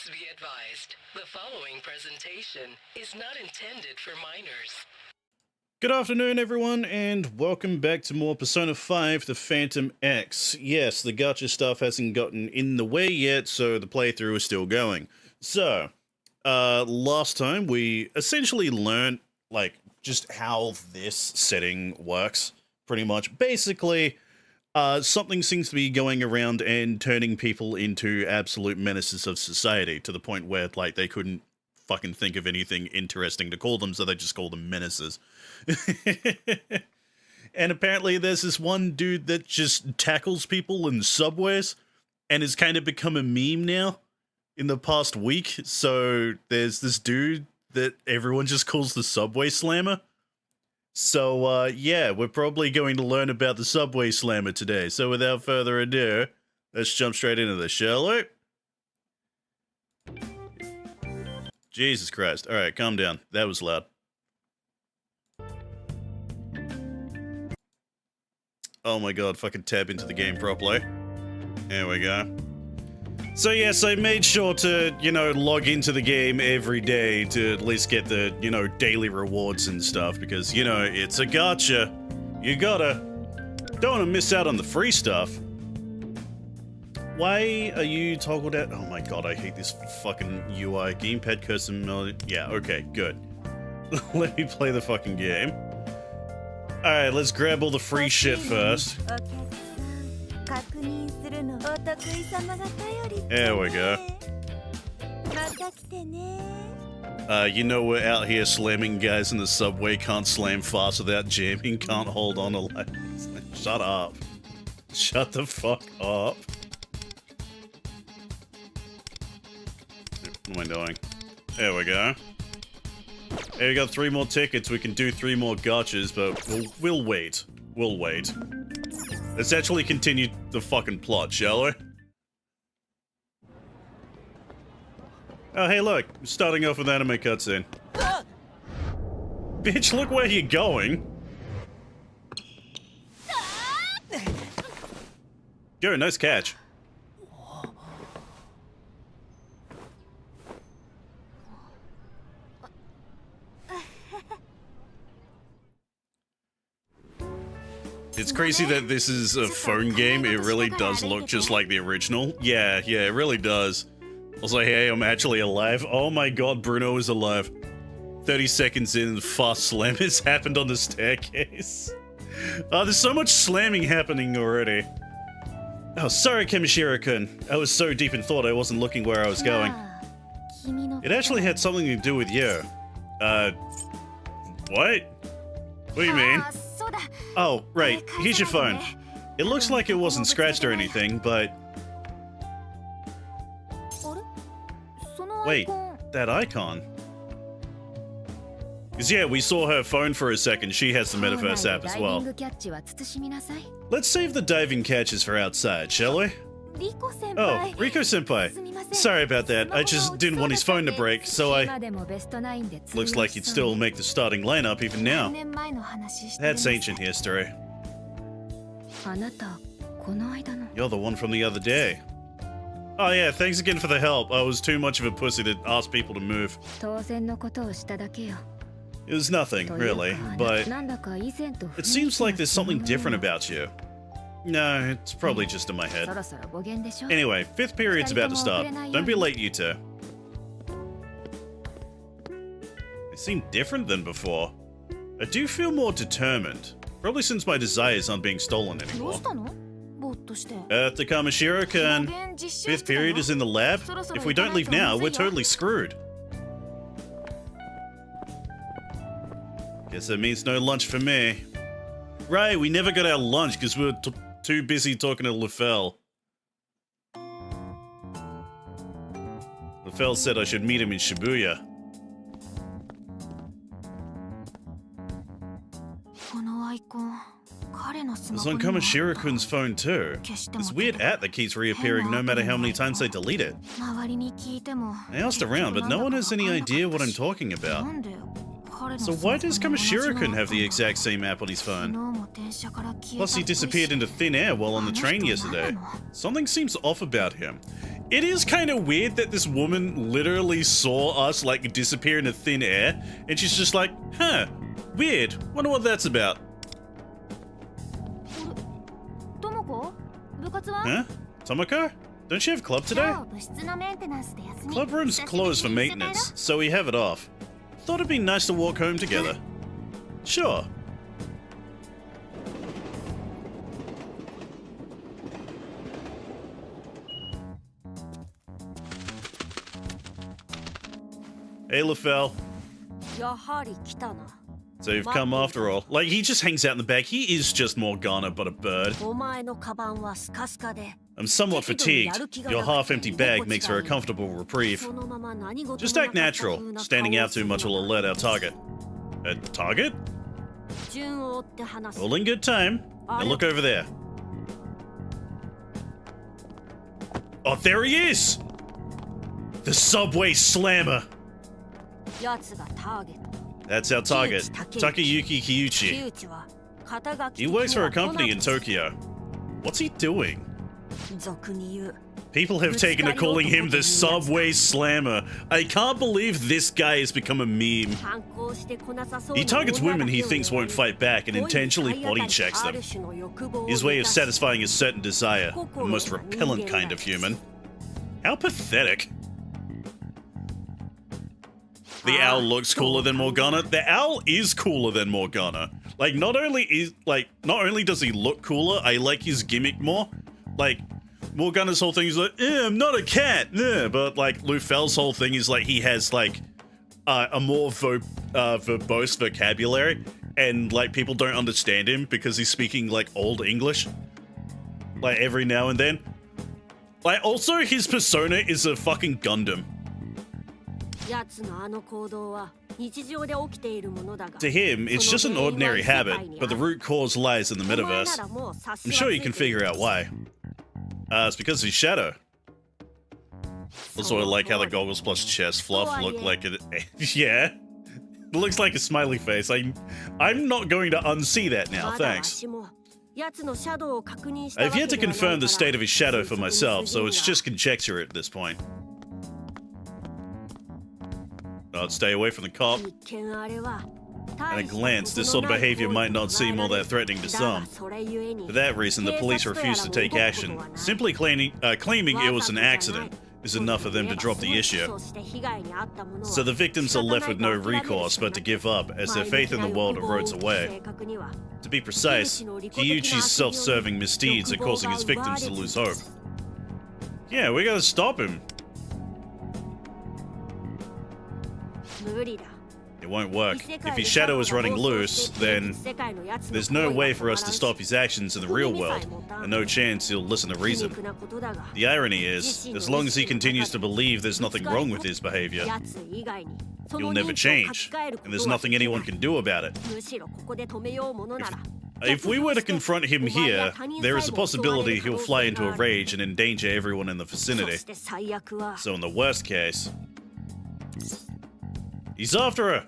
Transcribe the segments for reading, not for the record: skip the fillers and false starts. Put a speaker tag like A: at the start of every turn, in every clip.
A: Please be advised, the following presentation is not intended for minors.
B: Good afternoon, everyone, and welcome back to more Persona 5, The Phantom X. Yes, the gacha stuff hasn't gotten in the way yet, so the playthrough is still going. So, last time we essentially learned, just how this setting works, pretty much. Basically, something seems to be going around and turning people into absolute menaces of society, to the point where, they couldn't fucking think of anything interesting to call them, so they just call them menaces. And apparently there's this one dude that just tackles people in subways, and has kind of become a meme now in the past week. So there's this dude that everyone just calls the Subway Slammer. So, yeah, we're probably going to learn about the Subway Slammer today. So without further ado, let's jump straight into this, shall we? Jesus Christ. Alright, calm down. That was loud. Oh my god, fucking tab into the game properly. There we go. So yes, I made sure to, log into the game every day to at least get the, daily rewards and stuff, because, it's a gacha. You don't want to miss out on the free stuff. Why are you toggled out? Oh my god, I hate this fucking UI. Gamepad cursor melody. Yeah, okay, good. Let me play the fucking game. Alright, let's grab all the free shit first. There we go. We're out here slamming guys in the subway, can't slam fast without jamming, can't hold on to Shut up. Shut the fuck up. What am I doing? There we go. Hey, we got 3 more tickets, we can do 3 more gachas, but we'll wait. We'll wait. Let's actually continue the fucking plot, shall we? Oh, hey, look. Starting off with anime cutscene. Bitch, look where you're going. Yo, nice catch. It's crazy that this is a phone game. It really does look just like the original. Yeah, it really does. I was like, hey, I'm actually alive. Oh my god, Bruno is alive. 30 seconds in, fast slam has happened on the staircase. There's so much slamming happening already. Oh, sorry, Kamishiro-kun. I was so deep in thought I wasn't looking where I was going. It actually had something to do with you. What? What do you mean? Oh, right. Here's your phone. It looks like it wasn't scratched or anything, but... Wait, that icon? Because yeah, we saw her phone for a second. She has the Metaverse app as well. Let's save the diving catches for outside, shall we? Oh, Riko-senpai. Sorry about that. I just didn't want his phone to break, so Looks like you'd still make the starting lineup even now. That's ancient history. You're the one from the other day. Oh yeah, thanks again for the help. I was too much of a pussy to ask people to move. It was nothing, really, but it seems like there's something different about you. No, it's probably just in my head. Anyway, 5th period's about to start. Don't be late, you two. They seem different than before. I do feel more determined. Probably since my desires aren't being stolen anymore. The Kamishiro-kun. 5th period is in the lab. If we don't leave now, we're totally screwed. Guess that means no lunch for me. Right, we never got our lunch because we were too busy talking to Lefel. Lefel said I should meet him in Shibuya. It's on Kamishiro-kun's phone too. This weird app that keeps reappearing no matter how many times I delete it. I asked around, but no one has any idea what I'm talking about. So why does Kamishiro-kun have the exact same app on his phone? Plus he disappeared into thin air while on the train yesterday. Something seems off about him. It is kind of weird that this woman literally saw us like disappear into thin air, and she's just like, huh, weird. Wonder what that's about.
C: ともこ、部活は？
B: Huh? Tomoko? Don't you have club today?
C: 今日部室のメンテナンスで休み。
B: Club room's closed for maintenance, so we have it off. Thought it'd be nice to walk home together. Sure. Hey, LaFell.
C: やはり来たな。
B: So you've come after all. Like, he just hangs out in the back. He is just Morgana, but a bird.
C: お前のカバンはスカスカで。
B: I'm somewhat fatigued. Your half-empty bag makes for a comfortable reprieve.
C: そのまま何事も
B: Just
C: な
B: act
C: かった風
B: natural.
C: な
B: Standing
C: 顔を
B: out
C: す
B: too
C: る
B: much
C: の
B: will alert our target. A target?
C: 順を追って話す。
B: All in good time. Now look over there. Oh, there he is! The subway slammer!
C: 奴がターゲット。
B: That's our target, Takayuki
C: 木
B: Kiyuchi.
C: 内は肩書き
B: He
C: 的には
B: works for a company in
C: コナ
B: Tokyo. What's he doing?
C: 俗に言う。
B: People have taken to calling him the subway slammer. I can't believe this guy has become a meme.
C: 反抗してこなさそう
B: He
C: な
B: targets
C: 女だ
B: women
C: け
B: he
C: を
B: thinks
C: 狙い
B: won't fight back and
C: 恋に
B: intentionally
C: 体当た
B: body
C: り
B: checks
C: ある
B: them.
C: 種の欲望を
B: His way of
C: 満たし
B: satisfying a certain desire, the most repellent kind of human. How pathetic. The owl looks cooler than Morgana. The owl is cooler than Morgana. Like, not only does he look cooler, I like his gimmick more. Like, Morgana's whole thing is like, I'm not a cat, but like Lufell's whole thing is like he has like a more verbose vocabulary, and like people don't understand him because he's speaking like old English, like every now and then. Like, also his persona is a fucking Gundam.
C: 奴のあの行動は日常で起きているものだが
B: To him, it's just an ordinary habit, but the root cause lies in the
C: お前な
B: metaverse.
C: らもう察し
B: I'm
C: は
B: sure you
C: つ
B: can
C: いている
B: figure out why. It's because of his shadow. Also, I like how the goggles plus chest fluff look like it. Yeah. It looks like a smiley face. I'm not going to unsee that now,
C: まだわ
B: thanks.
C: しも奴のシャドウを確認した
B: I've
C: わけ
B: yet to
C: ではないから
B: confirm the state of his shadow for
C: 推測に
B: myself,
C: 過ぎ
B: so
C: ん
B: it's
C: が
B: just conjecture at this point. I'd stay away from the cop.
C: 一見あれは
B: At a glance, this sort of behavior might not seem all that threatening to some. For that reason, the police refused to take action. Simply claiming it was an accident is enough for them to drop the issue. So the victims are left with no recourse but to give up, as their faith in the world erodes away. To be precise, Kiyuchi's self-serving misdeeds are causing his victims to lose hope. Yeah, we gotta stop him.
C: 無理だ
B: It won't work. If his shadow is running loose, then there's no way for us to stop his actions in the real world, and no chance he'll listen to reason. The irony is, as long as he continues to believe there's nothing wrong with his behavior, he'll never change, and there's nothing anyone can do about it. If we were to confront him here, there is a possibility he'll fly into a rage and endanger everyone in the vicinity. So in the worst case... He's after her!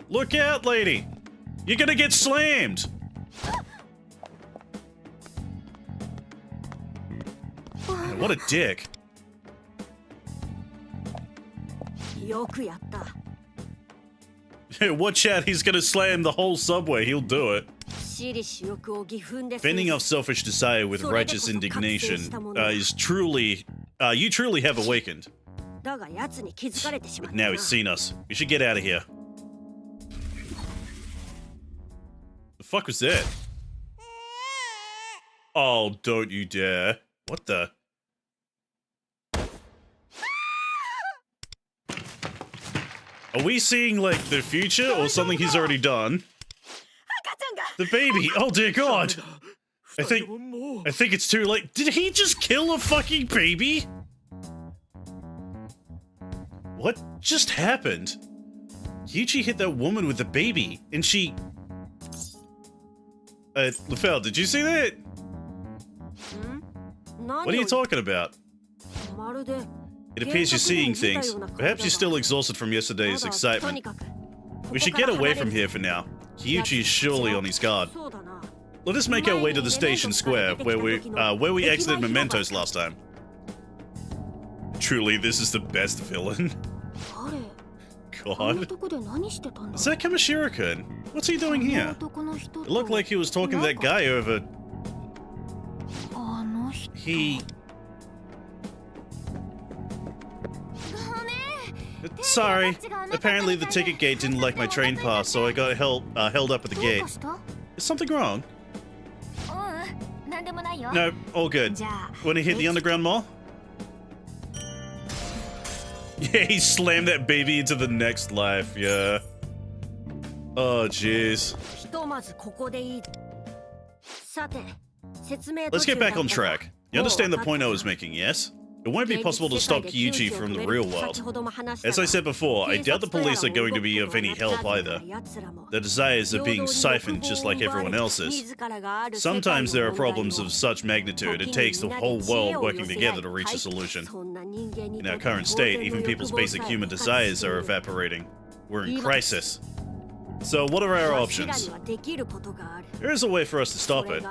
B: Look out, lady! You're gonna get slammed! Man, what a dick.
C: よくやった
B: Watch out, he's gonna slam the whole subway, he'll do it.
C: 私利私欲を義憤で
B: Fending off selfish desire with righteous indignation is truly... you truly have awakened.
C: だが奴に気づかれてしまっ
B: But
C: た
B: now
C: な
B: he's seen us. We should get out of here. The fuck was that? Oh, don't you dare. What the? Are we seeing, like, the future or something he's already done? The baby! Oh dear god! I think it's too late. Did he just kill a fucking baby? What just happened? Yuichi hit that woman with the baby, and she... LaFell, did you see that? What are you talking about?
C: まるで
B: It appears you're seeing things. Perhaps you're still exhausted from yesterday's
C: と
B: excitement.
C: にかく
B: We should get away from here for now. Kiyuchi is surely on his guard.
C: そうだな
B: Let us make our way to the station square, where we exited Mementos last time. Truly, this is the best villain.
C: 誰こんな
B: God.
C: とこで何してたんだ
B: Is that Kamashiro-kun? What's he doing
C: この
B: here?
C: 男の人と
B: It looked like he was talking to that guy over...
C: あの人
B: He... Sorry. Apparently the ticket gate didn't like my train pass, so I got held up at the
C: どう
B: gate.
C: かした
B: Is something wrong?
C: うんなんでもないよ
B: No, all good.
C: じゃあ
B: Wanna hit the underground mall? Yeah, he slammed that baby into the next life, yeah. Oh, jeez.
C: ひとまずここでいいさて説明
B: Let's get back on track. You understand the point I was making, yes? It won't be possible to stop Kyuchi from the real world. As I said before, I doubt the police are going to be of any help either. Their desires are being siphoned just like everyone else's. Sometimes there are problems of such magnitude, it takes the whole world working together to reach a solution. In our current state, even people's basic human desires are evaporating. We're in crisis. So what are our options? There is a way for us to stop it.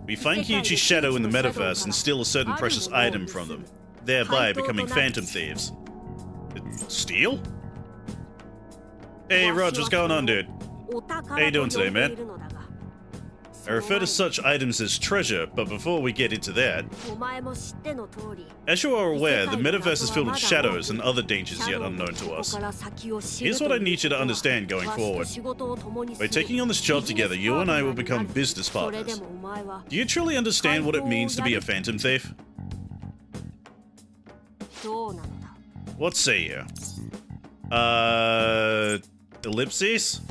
B: We find Kyuchi's shadow in the metaverse and steal a certain precious item from them, thereby becoming phantom thieves. Steal? Hey Rog, what's going on, dude?
C: How
B: you doing today, man? I refer to such items as treasure, but before we get into that, as you are aware, the metaverse is filled with shadows and other dangers yet unknown to us. Here's what I need you to understand going forward. By taking on this job together, you and I will become business partners. Do you truly understand what it means to be a phantom thief? What say you? Ellipses?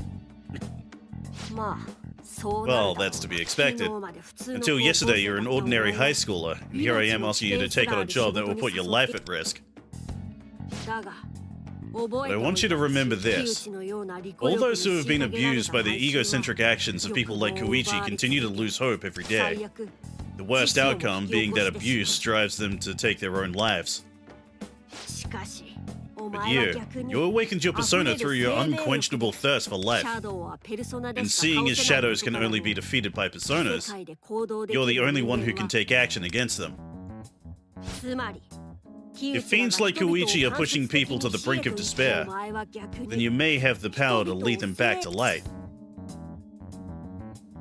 B: Well, that's to be expected. Until yesterday, you were an ordinary high schooler, and here I am asking you to take on a job that will put your life at risk. But I want you to remember this. All those who have been abused by the egocentric actions of people like Koichi continue to lose hope every day. The worst outcome being that abuse drives them to take their own lives. But you awakened your persona through your unquenchable thirst for life. And seeing as shadows can only be defeated by personas, you're the only one who can take action against them. If fiends like Koichi are pushing people to the brink of despair, then you may have the power to lead them back to light.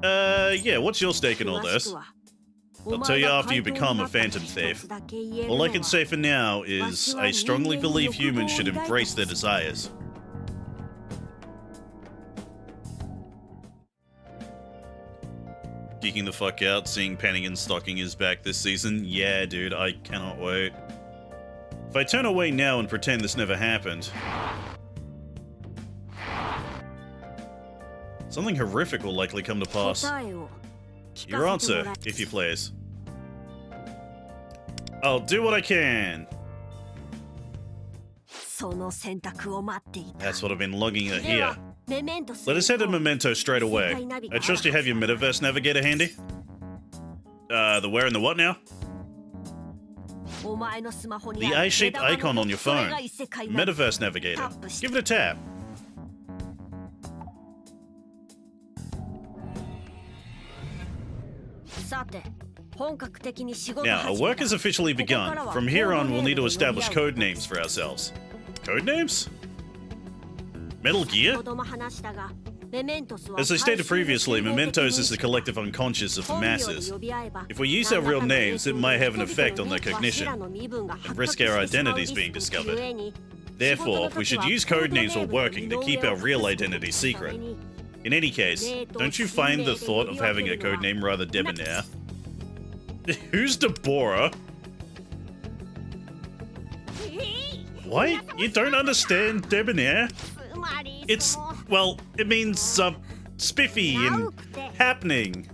B: Yeah, what's your stake in all this? I'll tell you after you become a phantom thief. All I can say for now is I strongly believe humans should embrace their desires. Geeking the fuck out, seeing Panning and Stocking is back this season. Yeah, dude, I cannot wait. If I turn away now and pretend this never happened, something horrific will likely come to pass. Your answer, if you please. I'll do what I can. That's what I've been longing to hear. Let us head to Memento straight away. I trust you have your Metaverse Navigator handy? The where and the what now? The eye-shaped icon on your phone. Metaverse Navigator. Give it a tap. Now, our work has officially begun. From here on, we'll need to establish code names for ourselves. Code names? Metal Gear? As I stated previously, Mementos is the collective unconscious of the masses. If we use our real names, it might have an effect on their cognition, and risk our identities being discovered. Therefore, we should use code names while working to keep our real identity secret. In any case, don't you find the thought of having a code name rather debonair? Who's Deborah? What? You don't understand debonair? It's, well, it means, spiffy and happening.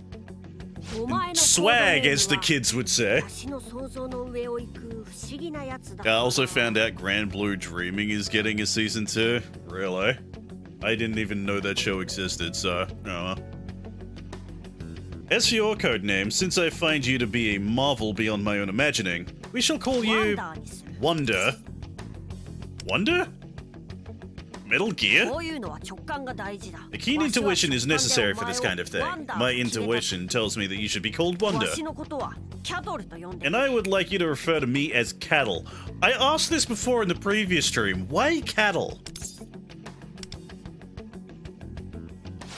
B: And swag, as the kids would say. I also found out Grand Blue Dreaming is getting a season 2. Really? I didn't even know that show existed, so, oh well. As for your code name, since I find you to be a marvel beyond my own imagining, we shall call you Wonder. Wonder? Metal Gear?
C: こういうのは直感が大事だ
B: A keen
C: わしは
B: intuition is
C: 直感で
B: necessary
C: お
B: for
C: 前
B: this
C: を
B: kind of thing.
C: ワンダー
B: My
C: と決めた
B: intuition tells me that you should be called
C: わ
B: Wonder.
C: しのことはキャドルと呼んで
B: And I would like you to refer to me as Cattle. I asked this before in the previous stream. Why Cattle?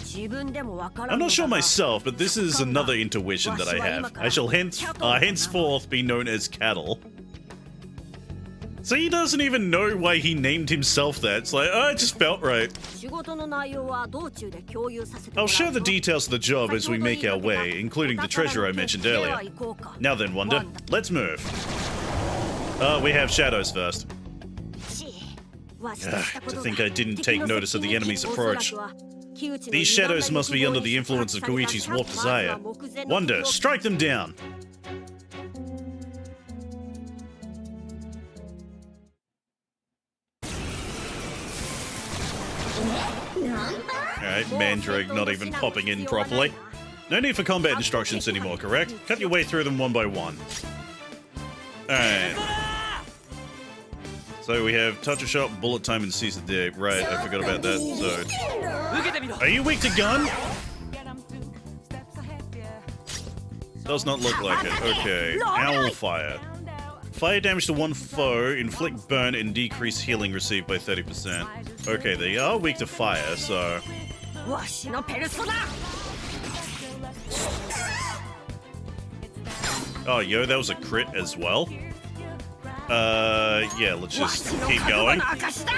C: 自分でもわから
B: I'm
C: んの
B: not
C: だ
B: sure
C: が
B: myself, but this is another intuition that I have. I shall henceforth be known as Cattle. So he doesn't even know why he named himself that. It's like, oh, it just felt right.
C: 仕事の内容は道中で共有させても
B: I'll
C: ら
B: share
C: う
B: the
C: ぞ
B: details of the job as we make our way, including the treasure I mentioned earlier. Now then, Wonder, let's move. We have shadows first. To think I didn't take notice of the enemy's approach. These shadows must be under the influence of Koichi's warped desire. Wonder, strike them down! Alright, Mandrake not even popping in properly. No need for combat instructions anymore, correct? Cut your way through them one by one. Alright. So we have Touch a Shot, Bullet Time, and Seize the Day. Right, I forgot about that. So, are you weak to gun? Does not look like it. Okay. Owl Fire. Fire damage to one foe, inflict burn, and decrease healing received by 30%. Okay, they are weak to fire, so...
C: わしのペルソナ
B: Oh, yo, that was a crit as well? Yeah, let's
C: わ
B: just
C: しの
B: keep
C: 覚悟
B: going.
C: の証だ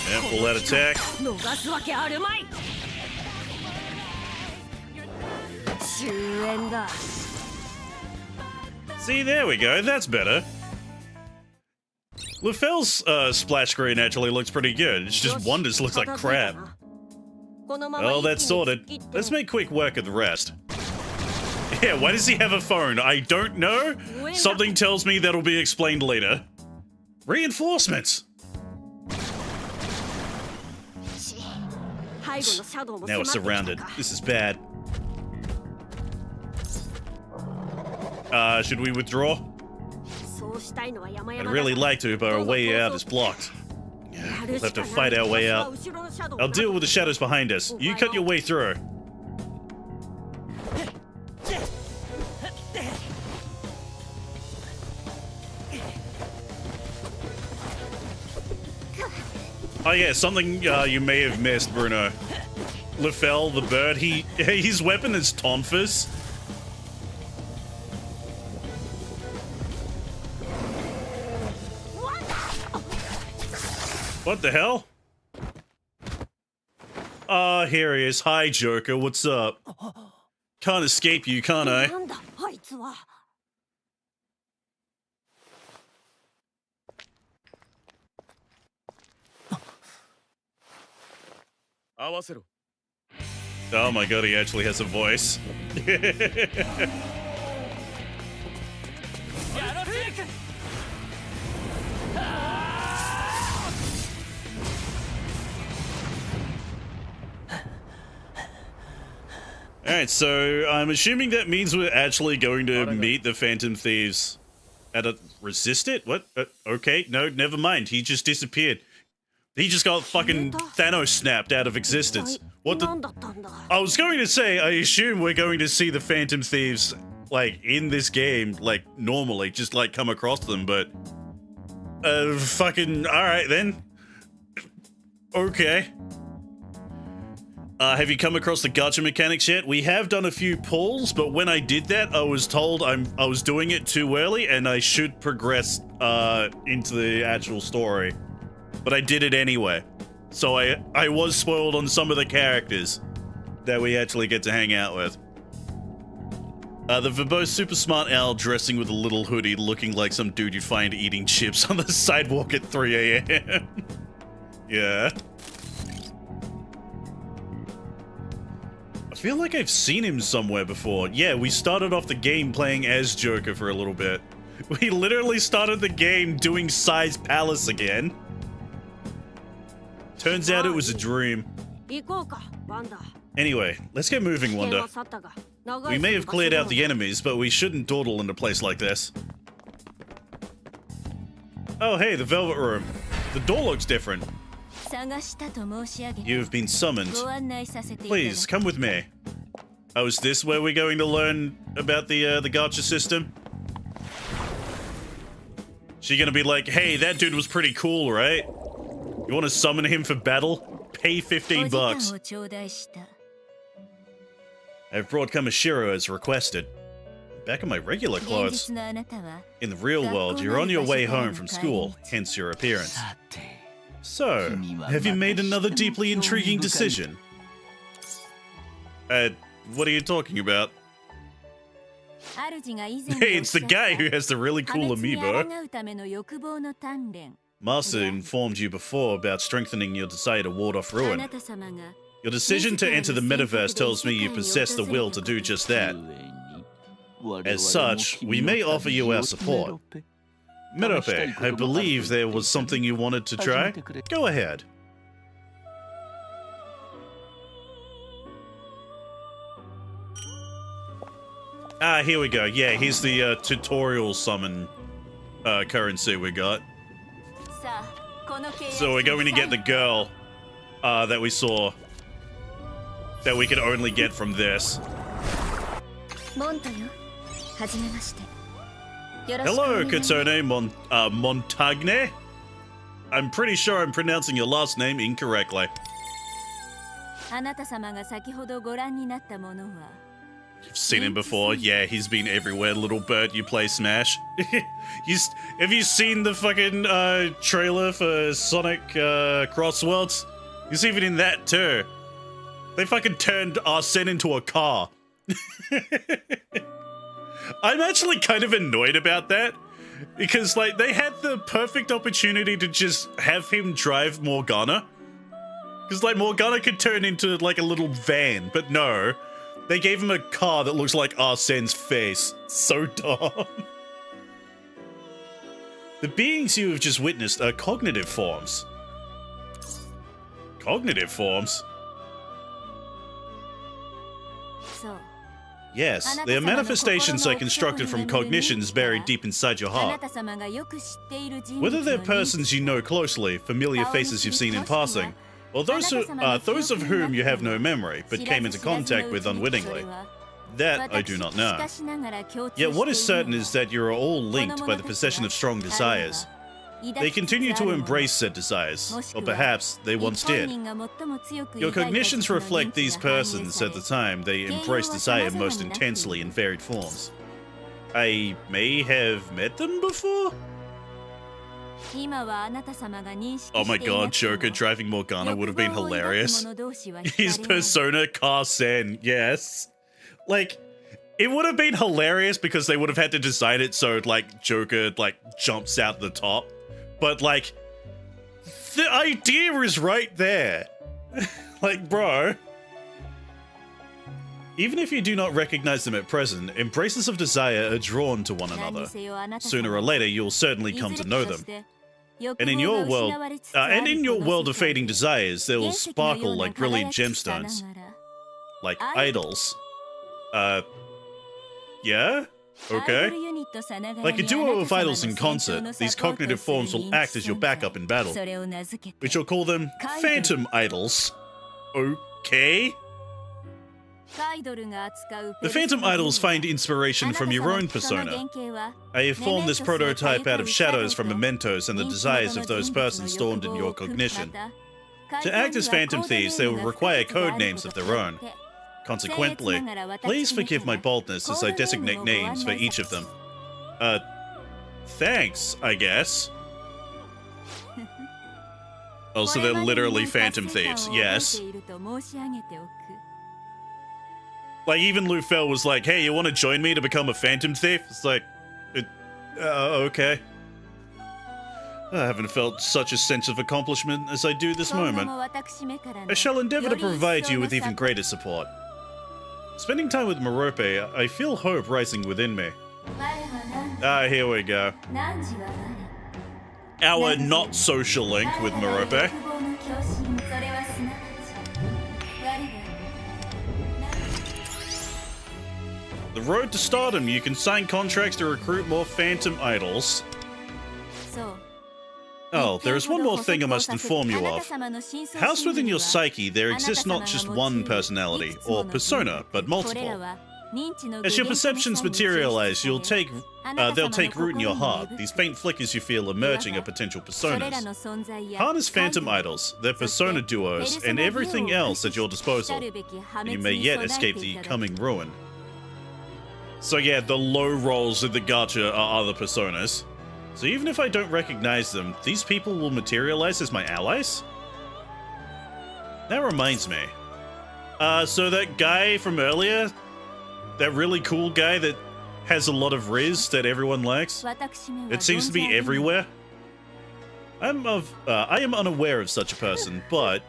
B: Yeah, full out attack.
C: 逃すわけあるまい終焉だ
B: See, there we go, that's better. Lefel's splash screen actually looks pretty good. It's just Wonder's looks like crap.
C: このまま
B: Well,
C: 一気
B: that's
C: に
B: sorted.
C: 突っ切って
B: Let's make quick work of the rest. Yeah, why does he have a phone? I don't know. Something tells me that'll be explained later. Reinforcements!
C: 背後のシャドウも
B: Now
C: 迫
B: we're
C: ってきた
B: surrounded.
C: か
B: This is bad. Should we withdraw?
C: そうしたいのは山
B: I'd
C: 々
B: really
C: だ
B: like to, but our way out is blocked.
C: やる
B: We'll
C: し
B: have
C: か
B: to
C: ない
B: fight our way
C: わ
B: out.
C: しは後ろのシャドウ
B: I'll deal with the shadows behind us. You cut your way through. Oh yeah, something you may have missed, Bruno. Lefel, the bird, his weapon is Tonfus. What the hell? Ah, here he is. Hi, Joker. What's up? Can't escape you, can't I?
C: なんだあいつは
B: Oh my god, he actually has a voice. Alright, so I'm assuming that means we're actually going to meet the Phantom Thieves at a... Resist it? What? Okay, no, never mind. He just disappeared. He just got fucking Thanos snapped out of existence. What
C: 何
B: the...
C: だったんだ
B: I was going to say, I assume we're going to see the Phantom Thieves, like, in this game, like, normally, just, like, come across them, but... fucking... Alright, then. Okay. Have you come across the gacha mechanics yet? We have done a few pulls, but when I did that, I was told I was doing it too early, and I should progress, into the actual story. But I did it anyway. So I was spoiled on some of the characters that we actually get to hang out with. The verbose super smart owl dressing with a little hoodie looking like some dude you'd find eating chips on the sidewalk at 3 a.m. Yeah. I feel like I've seen him somewhere before. Yeah, we started off the game playing as Joker for a little bit. We literally started the game doing Sai's Palace again. Turns out it was a dream.
C: 行こうかワンダ
B: Anyway, let's get moving,
C: 危険
B: Wonder.
C: は去ったが長
B: We
C: い
B: may have
C: 場所
B: cleared
C: な
B: out
C: の
B: the
C: だ
B: enemies, but we shouldn't dawdle in a place like this. Oh, hey, the Velvet Room. The door looks different.
C: 探したと申し上げ
B: You've been summoned.
C: ご案内させていただ
B: Please, come with me. Oh, is this where we're going to learn about the gacha system? She gonna be like, hey, that dude was pretty cool, right? You want to summon him for battle? Pay 15 bucks.
C: お時間を頂戴した
B: I've brought Kamishiro as requested. Back in my regular
C: 現
B: clothes.
C: 実のあなたは
B: In the real world, you're on your way home from school, hence your appearance. So, have you made another deeply intriguing decision? What are you talking about?
C: 主が以前
B: Hey, it's the guy who has the really
C: 破
B: cool
C: 滅に
B: amiibo.
C: 抗うための欲望の鍛錬
B: Master informed you before about strengthening your desire to ward off
C: あ
B: ruin.
C: なた様が
B: Your decision to enter the metaverse tells me you possess the will to do just that. As such, we may offer you our support. Merope, I believe there was something you wanted to try? Go ahead. Ah, here we go. Yeah, here's the tutorial summon currency we got.
C: さあこの契約
B: So we're going to get the girl that we saw. That we can only get from this.
C: モントよはじめましてよろしくお
B: Hello,
C: 願い
B: Katsune Montagne? I'm pretty sure I'm pronouncing your last name incorrectly.
C: あなた様が先ほどご覧になったものは
B: You've seen him before. Yeah, he's been everywhere, little bird. You play Smash. Have you seen the fucking trailer for Sonic Crossworlds? He's even in that too. They fucking turned Arsene into a car. I'm actually kind of annoyed about that. Because, like, they had the perfect opportunity to just have him drive Morgana. Because, like, Morgana could turn into, like, a little van, but no. They gave him a car that looks like Arsene's face. So dumb. The beings you have just witnessed are cognitive forms. Cognitive forms?
C: そう
B: Yes, they are manifestations I constructed from cognitions buried deep inside your
C: あな
B: heart.
C: た様がよく知っている人物
B: Whether they're
C: の認知
B: persons you know closely, familiar faces you've seen in passing, or those of whom you have no memory but came into contact with unwittingly, that I do not know. Yet what is certain is that you are all linked by the possession of strong desires. They continue to embrace said desires, or perhaps they once did. Your cognitions reflect these persons at the time they embrace desire most intensely in varied forms. I may have met them before? Oh my god, Joker driving Morgana would have been hilarious. His persona, Carsen, yes. Like, it would have been hilarious because they would have had to design it so, like, Joker, like, jumps out the top. But, like, the idea is right there. Like, bro. Even if you do not recognize them at present, embraces of desire are drawn to one another. Sooner or later, you'll certainly come to know them. And in your world of fading desires, they will sparkle like brilliant gemstones. Like idols. Yeah? Okay. Like a duo of idols in concert, these cognitive forms will act as your backup in battle. We shall call them Phantom Idols. Okay. The Phantom Idols find inspiration from your own persona. I have formed this prototype out of shadows from mementos and the desires of those persons stored in your cognition. To act as Phantom Thieves, they will require code names of their own. Consequently, please forgive my boldness as I designate names for each of them. Thanks, I guess. Also, they're literally Phantom Thieves, yes. Like, even Lufel was like, hey, you want to join me to become a Phantom Thief? It's like, okay. I haven't felt such a sense of accomplishment as I do this moment. I shall endeavor to provide you with even greater support. Spending time with Merope, I feel hope rising within me. Ah, here we go. Our not-social link with Merope. The road to stardom. You can sign contracts to recruit more Phantom Idols. Oh, there is one more thing I must inform you of. Housed within your psyche, there exists not just one personality, or persona, but multiple. As your perceptions materialize, they'll take root in your heart. These faint flickers you feel emerging are potential personas. Harness phantom idols, their persona duos, and everything else at your disposal. And you may yet escape the coming ruin. So yeah, the low rolls in the gacha are other personas. So even if I don't recognize them, these people will materialize as my allies? That reminds me. So that guy from earlier, that really cool guy that has a lot of riz that everyone likes, it seems to be everywhere. I am unaware of such a person, but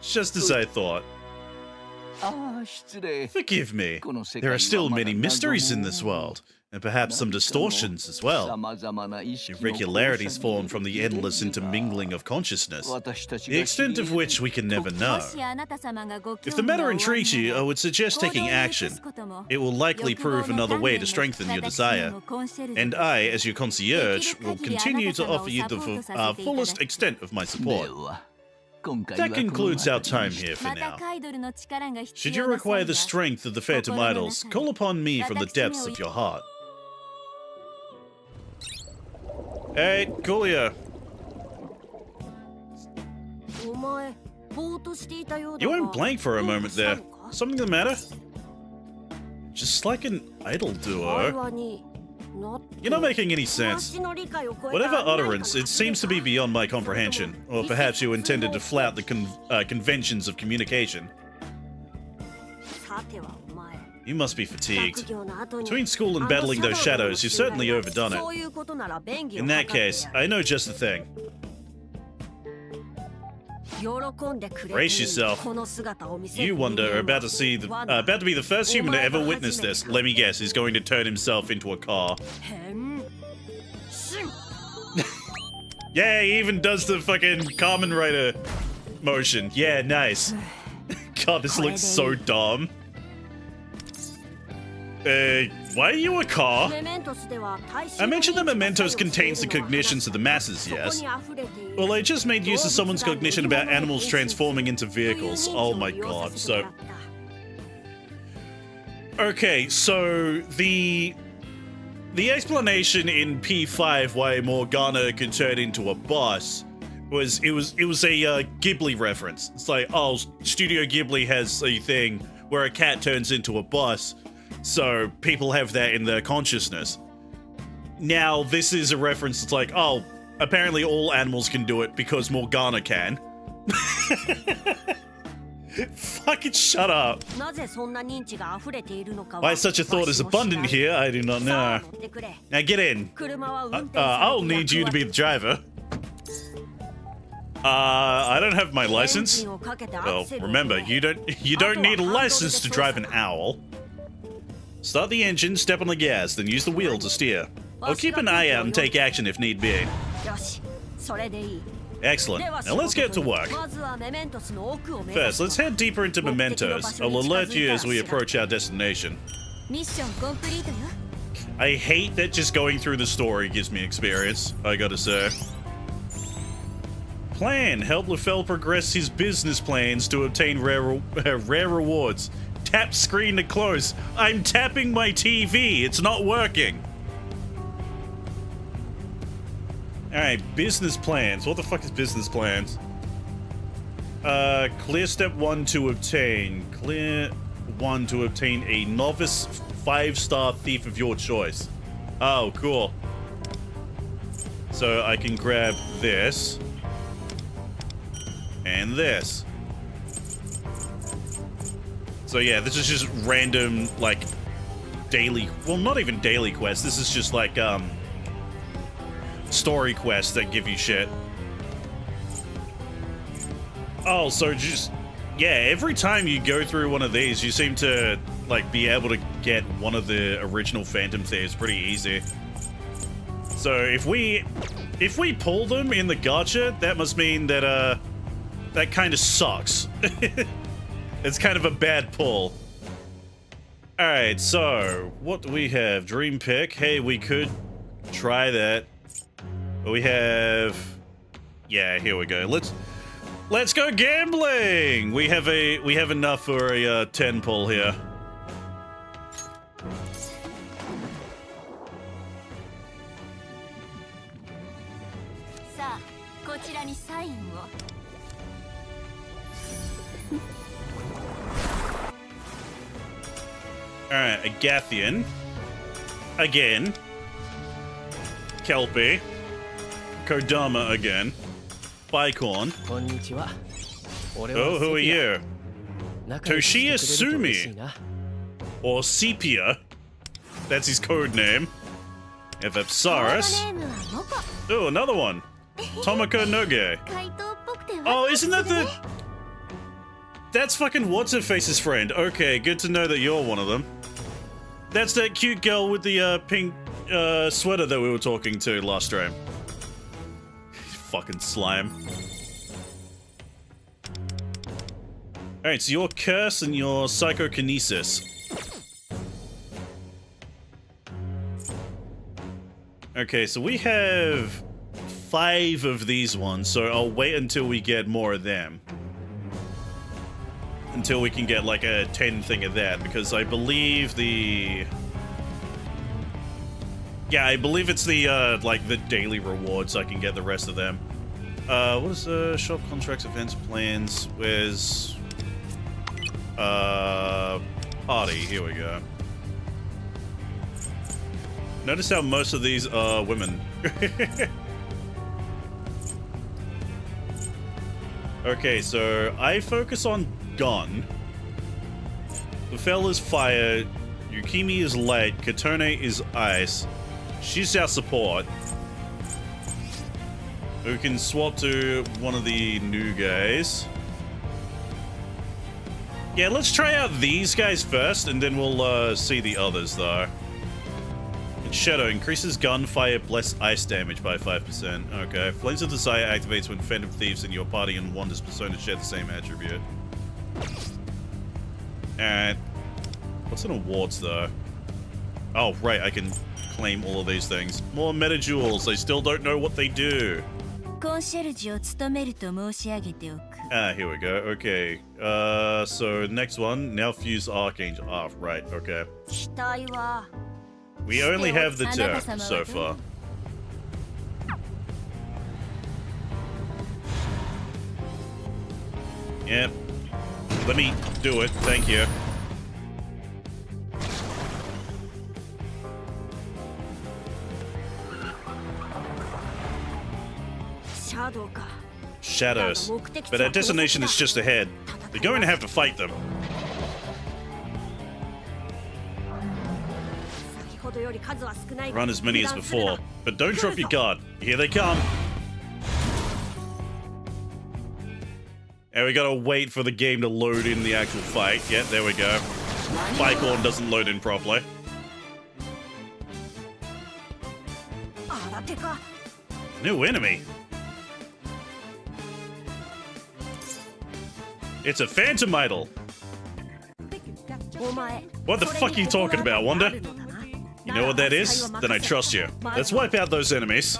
B: just as I thought. Forgive me. There are still many mysteries in this world, and perhaps some distortions as well. Irregularities formed from the endless intermingling of consciousness, the extent of which we can never know. If the matter intrigues you, I would suggest taking action. It will likely prove another way to strengthen your desire. And I, as your concierge, will continue to offer you the fullest extent of my support. That concludes our time here for now. Should you require the strength of the Phantom Idols, call upon me from the depths of your heart. Hey, Coolio. You went blank for a moment there. Something the matter? Just like an idol duo. You're not making any sense. Whatever utterance, it seems to be beyond my comprehension. Or perhaps you intended to flout the conventions of communication. You must be fatigued. Between school and battling those shadows, you've certainly overdone it. In that case, I know just the thing. Brace yourself. You, Wonder, are about to be the first human to ever witness this. Let me guess, he's going to turn himself into a car. Yeah, he even does the fucking Kamen Rider motion. Yeah, nice. God, this looks so dumb. Why are you a car? I mentioned that Mementos contains the cognitions of the masses, yes? Well, I just made use of someone's cognition about animals transforming into vehicles. Oh my god, so... Okay, so the explanation in P5 why Morgana could turn into a bus was it was a Ghibli reference. It's like, oh, Studio Ghibli has a thing where a cat turns into a bus. So people have that in their consciousness. Now, this is a reference. It's like, oh, apparently all animals can do it because Morgana can. Fucking shut up. Why such a thought is abundant here, I do not know. Now get in. I'll need you to be the driver. I don't have my license. Well, remember, you don't need a license to drive an owl. Start the engine, step on the gas, then use the wheel to steer. I'll keep an eye out and take action if need be. Excellent. Now let's get to work. First, let's head deeper into Mementos. I'll alert you as we approach our destination. I hate that just going through the story gives me experience, I gotta say. Plan. Help Lefel progress his business plans to obtain rare rewards. Tap screen to close. I'm tapping my TV. It's not working. Alright, business plans. What the fuck is business plans? Clear step 1 to obtain. Clear 1 to obtain a novice 5-star thief of your choice. Oh, cool. So I can grab this. And this. So yeah, this is just random, like, daily... Well, not even daily quests. This is just, like, story quests that give you shit. Oh, so just... Yeah, every time you go through one of these, you seem to, like, be able to get one of the original Phantom Thieves pretty easy. So if we pull them in the gacha, that must mean that, that kind of sucks. It's kind of a bad pull. Alright, so, what do we have? Dream pick. Hey, we could try that. We have... Yeah, here we go. Let's go gambling! We have enough for a 10 pull here. Alright, Agathian. Again. Kelpie. Kodama again. Bicorn. Oh, who are you? Toshiya Sumi. Or Sepia. That's his code name. If Apsaris. Oh, another one. Tomoko Noge. Oh, isn't that the... That's fucking What's-Her-Face's friend. Okay, good to know that you're one of them. That's that cute girl with the pink sweater that we were talking to last stream. Fucking slime. Alright, so your curse and your psychokinesis. Okay, so we have 5 of these ones, so I'll wait until we get more of them. Until we can get like a 10 thing of that, because I believe the... Yeah, I believe it's the, like, the daily rewards I can get the rest of them. What is, shop contracts, events, plans, where's... party, here we go. Notice how most of these are women. Okay, so I focus on Gun. Lefel is fire, Yukimi is light, Katone is ice. She's our support. We can swap to one of the new guys. Yeah, let's try out these guys first, and then we'll see the others, though. Shadow increases gunfire plus ice damage by 5%. Okay. Flames of Desire activates when Phantom Thieves in your party and Wanda's persona share the same attribute. And what's in awards, though? Oh, right, I can claim all of these things. More meta jewels. I still don't know what they do. Ah, here we go. Okay. So next one. Now fuse Archangel. Ah, right. Okay. We only have the 2 so far. Yep. Let me do it. Thank you. Shadows. But our destination is just ahead. We're going to have to fight them. Run as many as before, but don't drop your guard. Here they come. And we gotta wait for the game to load in the actual fight. Yeah, there we go. Bicorn doesn't load in properly. New enemy. It's a Phantom Idol. What the fuck are you talking about, Wanda? You know what that is? Then I trust you. Let's wipe out those enemies.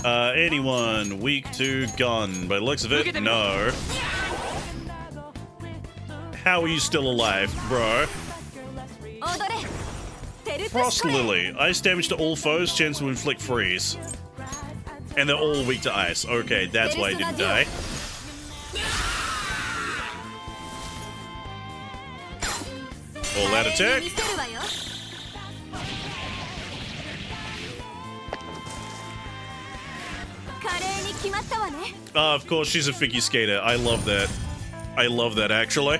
B: Anyone weak to gun? By the looks of it, no. How are you still alive, bro? Frost Lily. Ice damage to all foes, chance to inflict freeze. And they're all weak to ice. Okay, that's why I didn't die. All that attack. Of course, she's a figure skater. I love that. I love that, actually.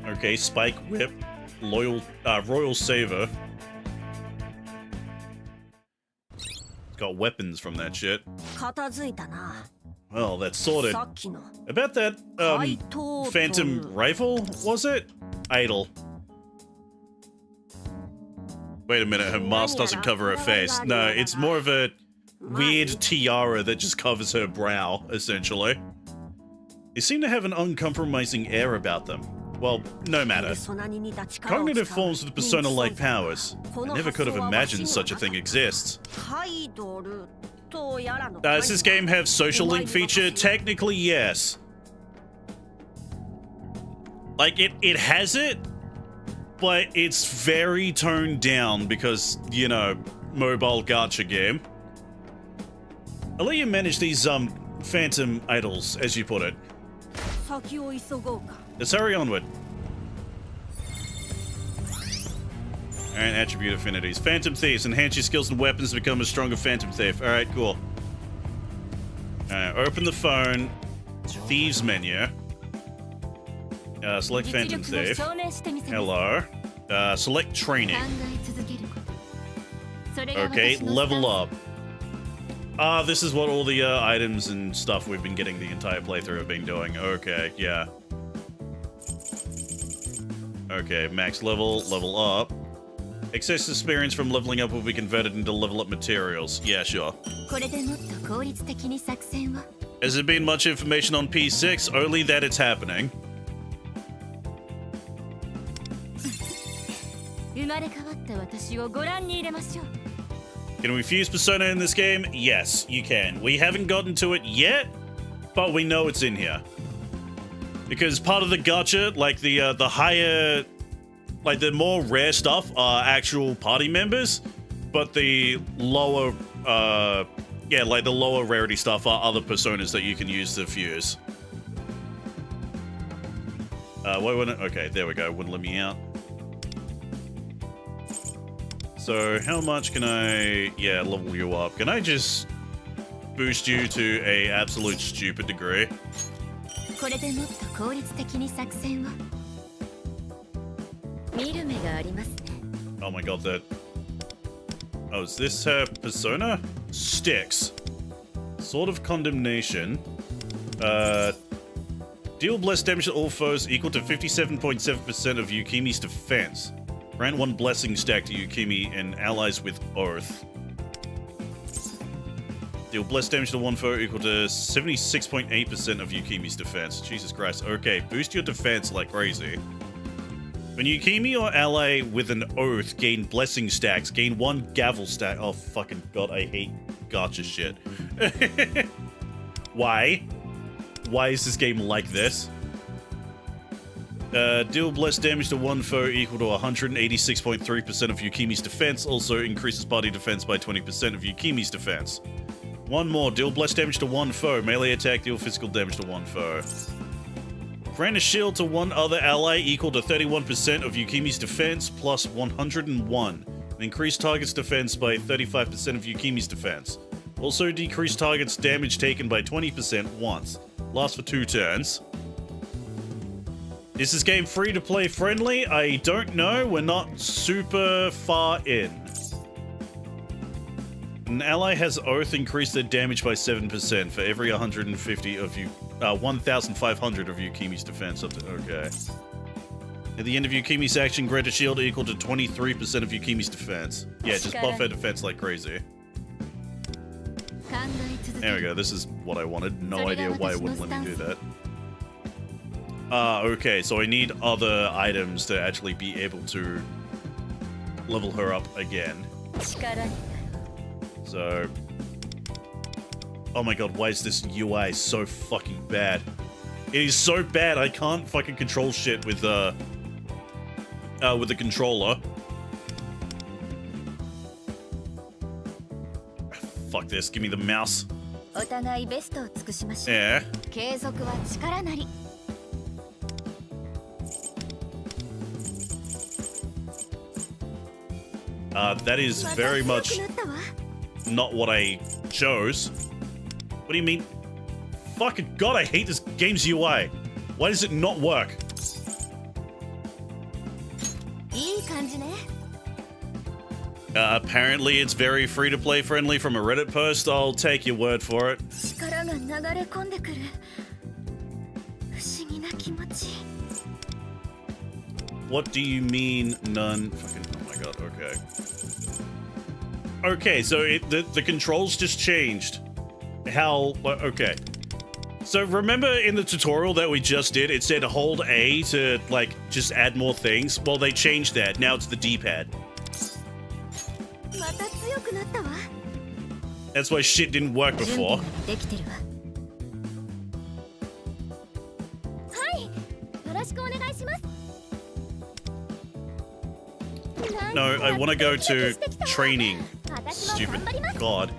B: Okay, Spike Whip. Royal Saver. Got weapons from that shit. Well, that's sorted. About that, Phantom Rifle, was it? Idol. Wait a minute, her mask doesn't cover her face. No, it's more of a weird tiara that just covers her brow, essentially. They seem to have an uncompromising air about them. Well, no
C: ペ
B: matter.
C: ルソナに似た力を使う
B: Cognitive forms with persona-like powers.
C: こ
B: I
C: の
B: never
C: 発
B: could have
C: 想はわし
B: imagined
C: には
B: such a
C: なか
B: thing
C: った
B: exists.
C: ハイドルとやらの
B: Does this game have social link feature? Technically, yes. Like, it has it, but it's very toned down because, you know, mobile gacha game. I'll let you manage these, phantom idols, as you put it.
C: 先を急ごうか
B: Let's hurry onward. Alright, attribute affinities. Phantom Thieves. Enhance your skills and weapons to become a stronger Phantom Thief. Alright, cool. Alright, open the phone. Thieves menu. Select
D: 実
B: Phantom
D: 力を
B: Thief.
D: 証明してみせます
B: Hello. Select training.
D: 考え続けることそれが
B: Okay,
D: 私の
B: level
D: スタンス
B: up. Ah, this is what all the items and stuff we've been getting the entire playthrough have been doing. Okay, yeah. Okay, max level, level up. Excess experience from leveling up will be converted into level up materials. Yeah, sure.
D: これでもっと効率的に作戦を
B: Has there been much information on P6? Only that it's happening.
D: 生まれ変わった私をご覧に入れましょう
B: Can we fuse Persona in this game? Yes, you can. We haven't gotten to it yet, but we know it's in here. Because part of the gacha, like the higher, like the more rare stuff are actual party members, but the lower, yeah, like the lower rarity stuff are other personas that you can use to fuse. Why wouldn't it? Okay, there we go. Wouldn't let me out. So how much can I, yeah, level you up? Can I just boost you to a absolute stupid degree?
D: これでもっと効率的に作戦を見る目がありますね
B: Oh my god, that... Oh, is this her persona? Styx. Sword of Condemnation. Deal blessed damage to all foes equal to 57.7% of Yukimi's defense. Grant one blessing stack to Yukimi and allies with Oath. Deal blessed damage to one foe equal to 76.8% of Yukimi's defense. Jesus Christ. Okay, boost your defense like crazy. When Yukimi or ally with an Oath gain blessing stacks, gain one gavel stack. Oh, fucking god, I hate gacha shit. Why? Why is this game like this? Deal blessed damage to one foe equal to 186.3% of Yukimi's defense. Also increases party defense by 20% of Yukimi's defense. One more. Deal blessed damage to one foe. Melee attack, deal physical damage to one foe. Grant a shield to one other ally equal to 31% of Yukimi's defense plus 101. And increase target's defense by 35% of Yukimi's defense. Also decrease target's damage taken by 20% once. Lasts for 2 turns. Is this game free to play friendly? I don't know. We're not super far in. An ally has Oath increase their damage by 7% for every 150 of you, 1,500 of Yukimi's defense. Up to, okay. At the end of Yukimi's action, grant a shield equal to 23% of Yukimi's defense. Yeah, just buff her defense like crazy.
D: 考え続け
B: There we
D: る
B: go. This is what I wanted. No idea why it wouldn't let me do that. Okay, so I need other items to actually be able to level her up again.
D: 力に
B: So... Oh my god, why is this UI so fucking bad? It is so bad, I can't fucking control shit with the controller. Fuck this, give me the mouse.
D: お互いベストを尽くしましょう
B: Yeah.
D: 継続は力なり
B: That is very
D: また
B: much
D: 強くなったわ
B: not what I chose. What do you mean? Fucking god, I hate this game's UI. Why does it not work?
D: いい感じね
B: Apparently it's very free-to-play friendly from a Reddit post. I'll take your word for it.
D: 力が流れ込んでくる不思議な気持ち
B: What do you mean none? Fucking, oh my god, okay. Okay, so the controls just changed. How, okay. So remember in the tutorial that we just did, it said hold A to, like, just add more things? Well, they changed that. Now it's the D-pad.
D: また強くなったわ
B: That's why shit didn't work
D: 準備
B: before.
D: ならできてるわはいよろしくお願いします
B: No, I want to go to training. Stupid god.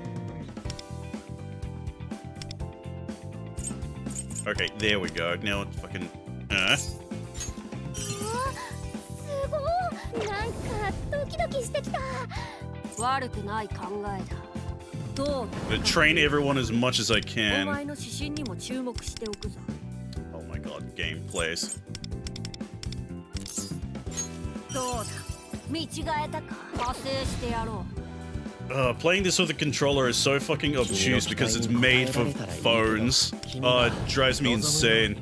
B: Okay, there we go. Now it's fucking...
D: すごいなんかドキドキしてきた
C: 悪くない考えだどう
B: I'm gonna train everyone as much as I
C: お
B: can.
C: 前の指針にも注目しておくぞ
B: Oh my god, game plays.
C: どうだ見違えたか派生してやろう
B: Playing this with a controller is so fucking obtuse because it's made for phones. Oh, it drives me insane.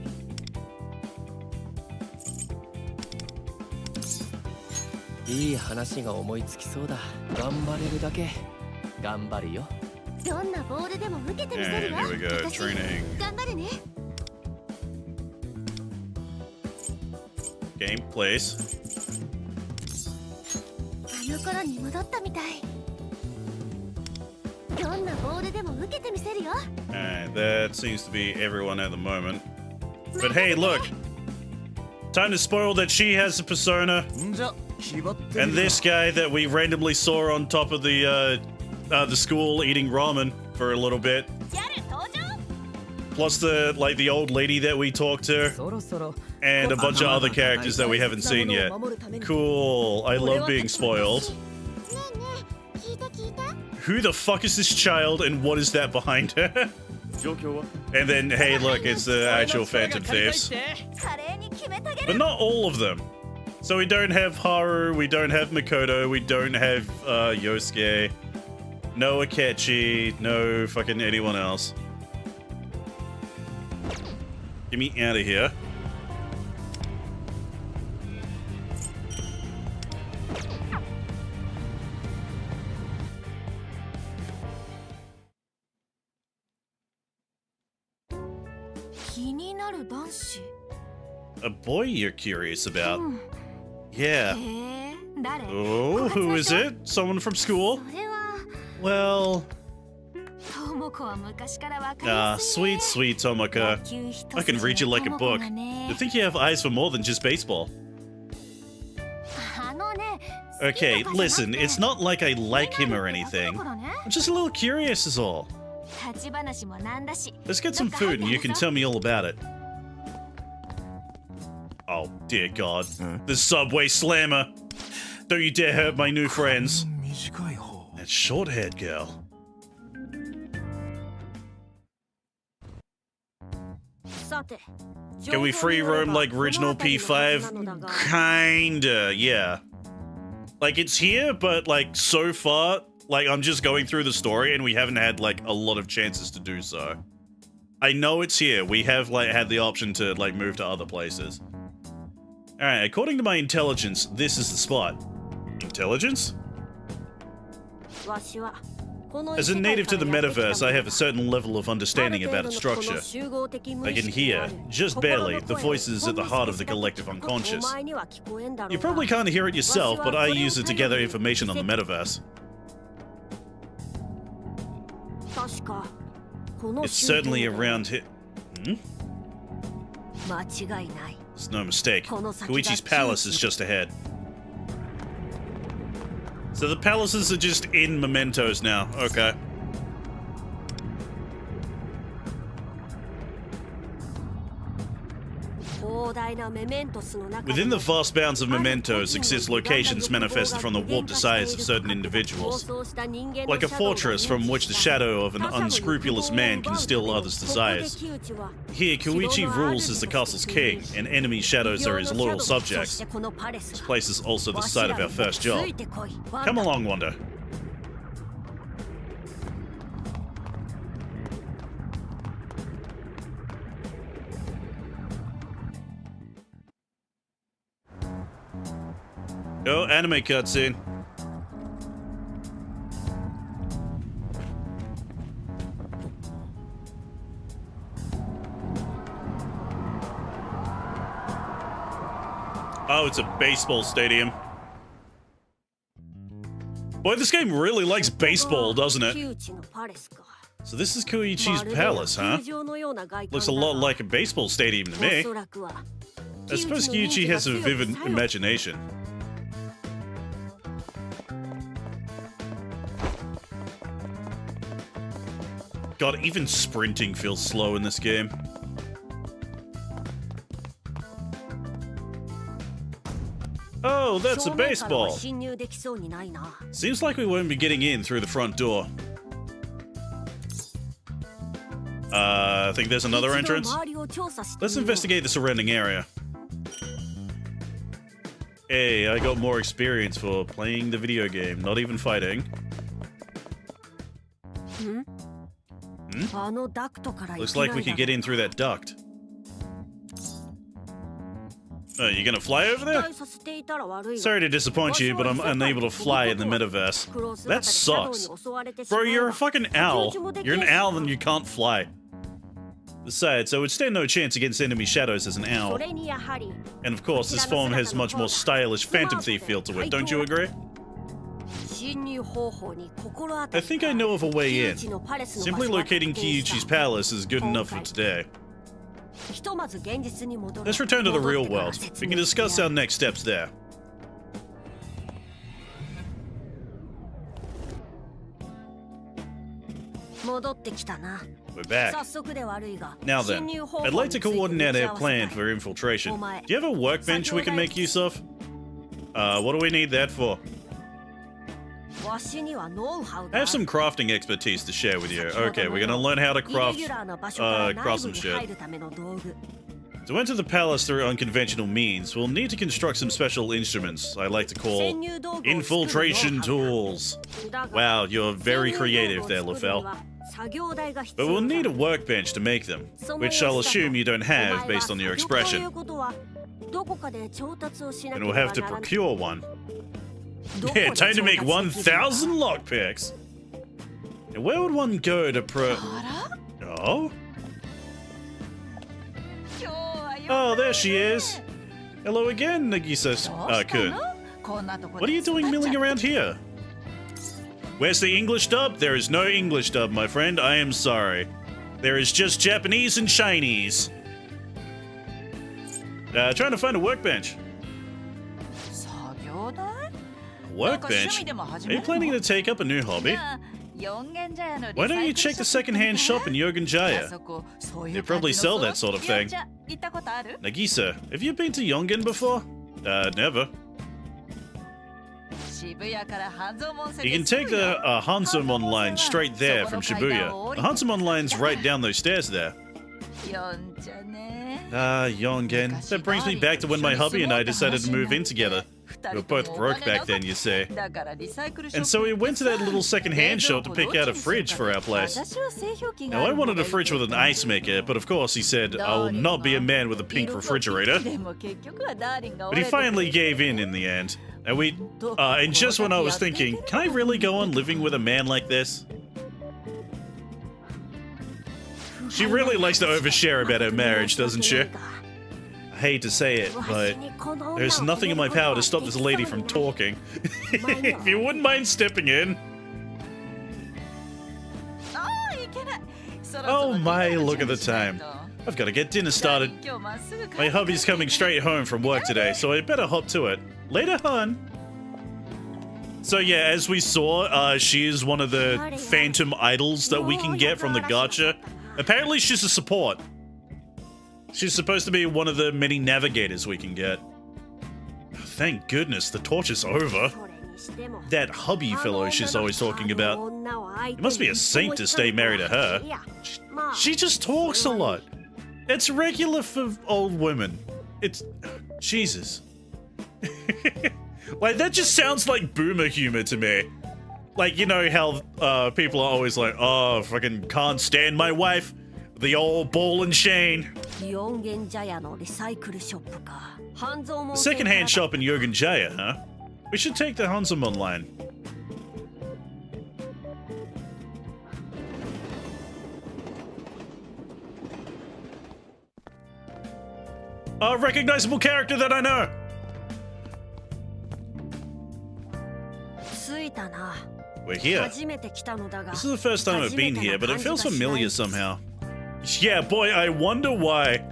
E: いい話が思いつきそうだ。頑張れるだけ頑張るよ。
D: どんなボールでも受けてみせ
B: And
D: るわ
B: here we go,
D: 私
B: training.
D: 頑張るね
B: Game plays.
D: あの頃に戻ったみたいどんなボールでも受けてみせるよ
B: Alright, that seems to be everyone at the moment. But hey, look! Time to spoil that she has a persona.
E: んじゃ縛ってみる
B: And this guy that we randomly saw on top of the school eating ramen for a little bit.
D: ギャル登場
B: Plus the old lady that we talked to.
E: そろそろ
B: And a bunch of other characters that we haven't seen yet. Cool. I love being spoiled.
D: ねえねえ聞いた聞いた
B: Who the fuck is this child and what is that behind her?
E: 状況は
B: And then, hey, look, it's the actual Phantom Thieves.
D: 華麗に決めてあげ
B: But
D: る
B: not all of them. So we don't have Haru, we don't have Makoto, we don't have Yosuke, no Akechi, no fucking anyone else. Get me out of here. A boy you're curious about. Yeah.
D: へえ誰
B: Oh, who is it? Someone from school?
D: それは
B: Well,
D: ともこは昔からわかりや
B: ah,
D: すい
B: sweet, sweet Tomoka.
D: 野球一
B: I can read you like a
D: 筋の
B: book.
D: トモコがね
B: I think you have eyes for more than just baseball.
D: あのね
B: Okay,
D: 好きとかじゃ
B: listen,
D: なくて
B: it's not like I like him or
D: 気になるって
B: anything.
D: 男の子ね
B: I'm just a little curious is all.
D: 立ち話もなんだし
B: Let's get some food and you can tell me all about it. Oh, dear God. The subway slammer. Don't you dare hurt my new friends.
E: 短い方
B: That short-haired girl.
C: さて
B: Can we free roam like original P5? Kinda, yeah. Like, it's here, but, like, so far, like, I'm just going through the story and we haven't had, like, a lot of chances to do so. I know it's here. We have, like, had the option to, like, move to other places. Alright, according to my intelligence, this is the spot. Intelligence?
C: わしはこの
B: As a native to the metaverse, I have a certain level of understanding about its structure. I can hear, just barely, the voices at the heart of the collective unconscious. You probably can't hear it yourself, but I use it to gather information on the metaverse. It's certainly around here. Hmm?
C: 間違いない
B: It's no mistake. Koichi's palace is just ahead. So the palaces are just in mementos now. Okay. Within the vast bounds of mementos exist locations manifested from the warped desires of certain individuals. Like a fortress from which the shadow of an unscrupulous man can steal others' desires. Here, Koichi rules as the castle's king, and enemy shadows are his loyal subjects. This place is also the site of our first job. Come along, Wanda. Oh, anime cutscene. Oh, it's a baseball stadium. Boy, this game really likes baseball, doesn't it?
C: 木内のパレスか。
B: So this is Koichi's palace, huh?
C: 球場のような外観だが
B: Looks a lot like a baseball stadium to
C: お
B: me.
C: そらくは
B: I suppose Koichi has a vivid imagination. God, even sprinting feels slow in this game. Oh, that's a
C: 正面からは
B: baseball.
C: 侵入できそうにないな。
B: Seems like we won't be getting in through the front door. I think there's another
C: 一度
B: entrance.
C: 周りを調査して
B: Let's
C: みよう
B: investigate the surrounding area. Hey, I got more experience for playing the video game, not even fighting.
C: あのダクトから行
B: Looks
C: け
B: like
C: な
B: we
C: いだ
B: could
C: ろ
B: get in through that duct. Oh, you gonna fly over
C: 期
B: there?
C: 待させていたら悪いが
B: Sorry to disappoint you, but I'm unable to fly in the metaverse.
C: 苦労す
B: That
C: る中でシャドウに
B: sucks.
C: 襲われてしま
B: Bro,
C: えば
B: you're a fucking owl. You're an owl and you can't fly. Besides, I would stand no chance against enemy shadows as an
C: そ
B: owl.
C: れにやはり
B: And of course, this form has much more stylish Phantom Thief feel to it, don't you agree?
C: 侵入方法に心当た
B: I
C: り
B: think I know of a way in.
C: 木内のパレスの
B: Simply
C: 場所は
B: locating
C: 特定した
B: Kiichi's palace is good enough for today.
C: ひとまず現実に戻ろう
B: Let's return to the
C: 戻
B: real
C: ってから
B: world.
C: 説
B: We
C: 明
B: can
C: してや
B: discuss
C: る
B: our next steps there.
C: 戻ってきたな
B: We're back.
C: 早速で悪いが
B: Now
C: 侵
B: then,
C: 入方法
B: I'd
C: に
B: like
C: つ
B: to
C: いて
B: coordinate
C: 打ち合
B: our
C: わせ
B: plan
C: たい
B: for infiltration.
C: Omae.
B: Do you have a workbench we can make use of? What do we need that for?
C: わしにはノウハウ
B: I
C: があ
B: have
C: る
B: some crafting expertise to share with you. Okay, we're gonna learn how to
C: イレ
B: craft
C: ギュラーな場所から内
B: craft
C: 部
B: some
C: に入
B: shit.
C: るための道具
B: To enter the palace through unconventional means, we'll need to construct some special instruments I like to
C: 潜
B: call
C: 入道具を作る
B: infiltration
C: ノウハウだ
B: tools.
C: だが
B: Wow, you're very
C: 潜入
B: creative
C: 道具
B: there,
C: を作るに
B: Lefel.
C: は作業台が必
B: But
C: 要
B: we'll
C: だ
B: need a workbench to make them,
C: その
B: which
C: 様
B: I'll
C: 子だと
B: assume you don't
C: お
B: have
C: 前
B: based
C: は
B: on your
C: 作業とい
B: expression.
C: うことはどこかで調達をしなけ
B: And
C: れ
B: we'll
C: ば
B: have to
C: ならない
B: procure one.
C: どこで
B: Yeah, time to make
C: 調達できるのか
B: 1,000 lockpicks. And where would one go to Oh? Oh, there she is. Hello again, Nagisa-kun. What are you doing milling around here? Where's the English dub? There is no English dub, my friend. I am sorry. There is just Japanese and Chinese. Trying to find a workbench.
F: 作業台
B: Workbench? Are you planning to take up a new hobby? Why don't you check the second-hand shop in Yogan Jaya? They probably sell that sort of thing. Nagisa, have you been to Yongen before? Never. You can take the Hansumon line straight there from Shibuya. The Hansumon line's right down those stairs there. Yongen. That brings me back to when my hubby and I decided to move in together. We were both broke back then, you say. And so we went to that little second-hand shop to pick out a fridge for our place. Now, I wanted a fridge with an ice maker, but of course he said, I will not be a man with a pink refrigerator. But he finally gave in the end. And just when I was thinking, can I really go on living with a man like this? She really likes to overshare about her marriage, doesn't she? I hate to say it, but there's nothing in my power to stop this lady from talking. If you wouldn't mind stepping in. Oh my, look at the time. I've got to get dinner started. My hubby's coming straight home from work today, so I better hop to it. Later, hon. So yeah, as we saw, she is one of the phantom idols that we can get from the gacha. Apparently she's a support. She's supposed to be one of the many navigators we can get. Thank goodness, the torch is over. That hubby fellow she's always talking about. You must be a saint to stay married to her. She just talks a lot. It's regular for old women. It's... Jesus. Like, that just sounds like boomer humor to me. Like, you know how people are always like, oh, fucking can't stand my wife. The old ball and chain. The second-hand shop in Yogan Jaya, huh? We should take the Hansumon line. A recognizable character that I know. we're here.
C: 初めて来たのだが
B: This is the first time I've been here, but it feels familiar somehow. Yeah, boy, I wonder why.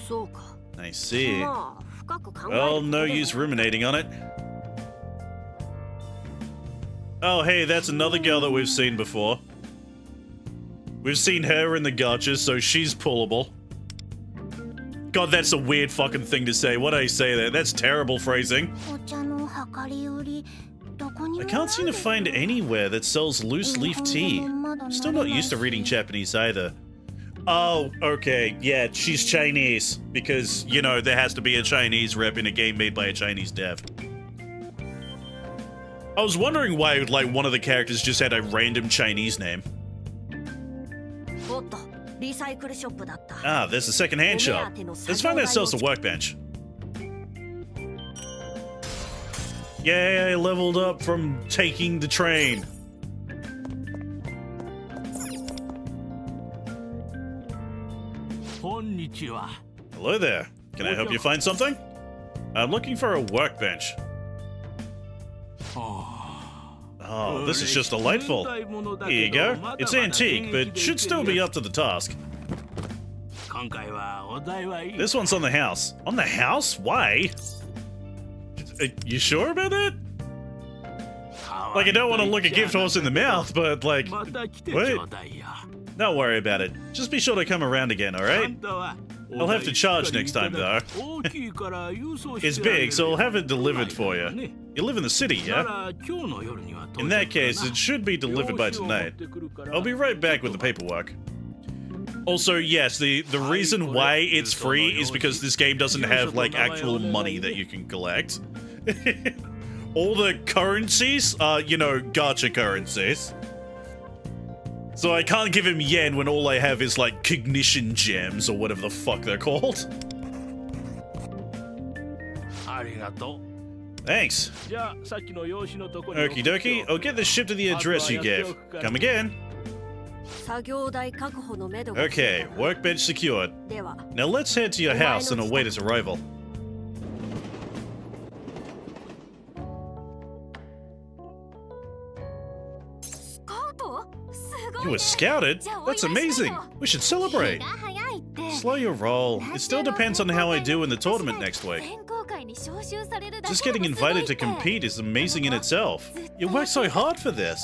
C: そうか
B: I see.
C: まあ深く考える
B: Well,
C: こと
B: no
C: でも
B: use ruminating on it. Oh, hey, that's another girl that we've seen before. We've seen her in the gotcha, so she's pullable. God, that's a weird fucking thing to say. Why did I say that? That's terrible phrasing.
D: お茶の量り売りどこに
B: I
D: も
B: can't seem to find anywhere that sells loose leaf tea. I'm still not used to reading Japanese either. Oh, okay. Yeah, she's Chinese. Because, you know, there has to be a Chinese rep in a game made by a Chinese dev. I was wondering why, like, one of the characters just had a random Chinese name.
C: おっとリサイクルショップだった
B: Ah, there's a second-hand shop. Let's find that sells the workbench. Yay, I leveled up from taking the train. Hello there. Can I help you find something? I'm looking for a workbench. Oh, this is just delightful. Here you go. It's antique, but should still be up to the task. This one's on the house. On the house? Why? You sure about that? Like, I don't want to look a gift horse in the mouth, but, like, wait. Don't worry about it. Just be sure to come around again, alright? I'll have to charge next time, though. It's big, so I'll have it delivered for you. You live in the city, yeah? In that case, it should be delivered by tonight. I'll be right back with the paperwork. Also, yes, the reason why it's free is because this game doesn't have, like, actual money that you can collect. All the currencies are, you know, gacha currencies. So I can't give him yen when all I have is, like, cognition gems or whatever the fuck they're called. Thanks. Okie dokie, I'll get this shipped to the address you gave. Come again.
C: 作業台確保のめどが
B: Okay, workbench secured.
C: では
B: Now let's head to your house and await its arrival.
D: スカウトすごい
B: You were scouted? That's amazing. We should celebrate.
D: が早いって
B: Slow your roll. It still depends on how I do in the tournament next week.
D: 選考会に招集されるだけ
B: Just
D: で
B: getting
D: もすごい
B: invited
D: って
B: to compete is amazing in itself. You worked so hard for this.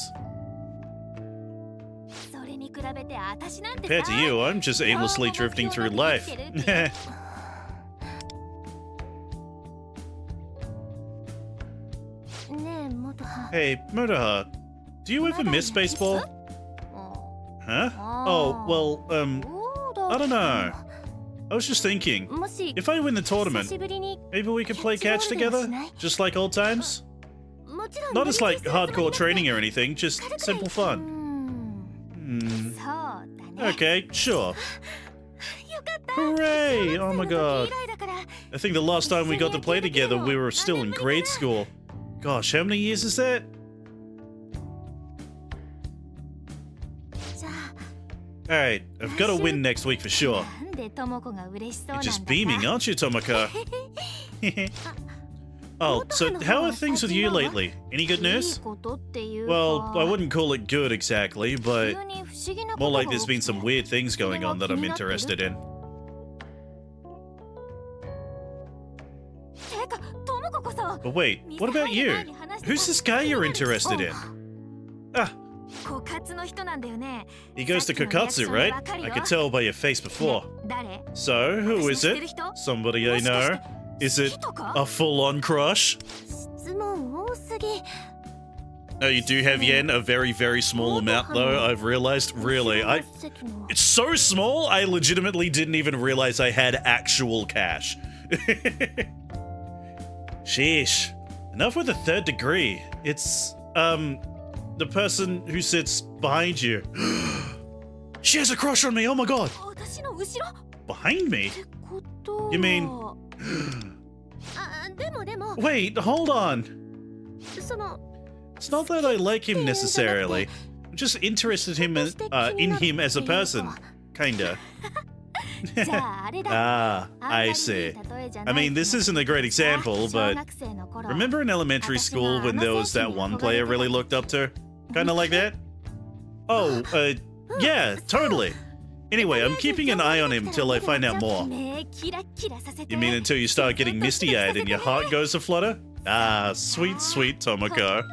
D: それに比べて私なんて
B: Compared to you, I'm just aimlessly drifting through life.
D: ねえ元葉
B: Hey, Motoha, do you ever miss baseball? Huh? Oh, well, I don't know. I was just thinking,
D: もし
B: if I win the
D: 久
B: tournament,
D: しぶりに
B: maybe we could play catch together? Just like old times?
D: もちろん
B: Not as like
D: 無理強いするつも
B: hardcore
D: りだって
B: training or anything, just
D: 軽く
B: simple
D: う
B: fun.
D: んそうだね
B: Okay, sure.
D: よかった
B: Hooray! Oh my
D: 小学生の時
B: god.
D: 以来だから
B: I think the last time we got to play together, we were still in grade school. Gosh, how many years is that?
D: じゃあ
B: Alright, I've got to win next week for sure.
D: なんでともこが嬉しそうな
B: You're
D: んだ
B: just beaming, aren't you, Tomoko? Oh, so how are things with you lately? Any good
D: いい
B: news?
D: ことっていうか
B: Well, I wouldn't call it good exactly, but
D: 急に不思議なこ
B: more
D: とが
B: like there's been
D: 起きて
B: some weird things going on that I'm interested in.
D: てかともここそ
B: But wait, what about you? Who's this guy you're interested in? Ah,
D: 枯渇の人なんだよね
B: he goes to Kokatsu, right? I could tell by your face before.
D: 誰
B: So, who is it? Somebody I know? Is it a full-on crush?
D: 質問多すぎ
B: No, you do have yen, a very, very small amount though, I've realized. Really, it's so small, I legitimately didn't even realize I had actual cash. Sheesh. Enough with the third degree. It's, the person who sits behind you. She has a crush on me, oh my god!
D: 私の後ろ
B: Behind me?
D: ってことは
B: You mean-
D: あでも
B: Wait, hold on.
D: その
B: It's not that I like him necessarily. I'm just interested in him as a person. Kinda.
D: じゃああれだ
B: Ah,
D: あんまり
B: I
D: いい
B: see.
D: 例えじゃ
B: I
D: ない
B: mean, this
D: けど
B: isn't a great example,
D: 小
B: but
D: 学生の頃
B: remember in elementary school when there was that one player I really looked up to? Kind of like that? Oh, yeah, totally. Anyway, I'm keeping an eye on him till I find out more.
D: 目キラキラさせて
B: You mean until you start getting misty-eyed and your heart goes aflutter? Ah, sweet, sweet Tomoko.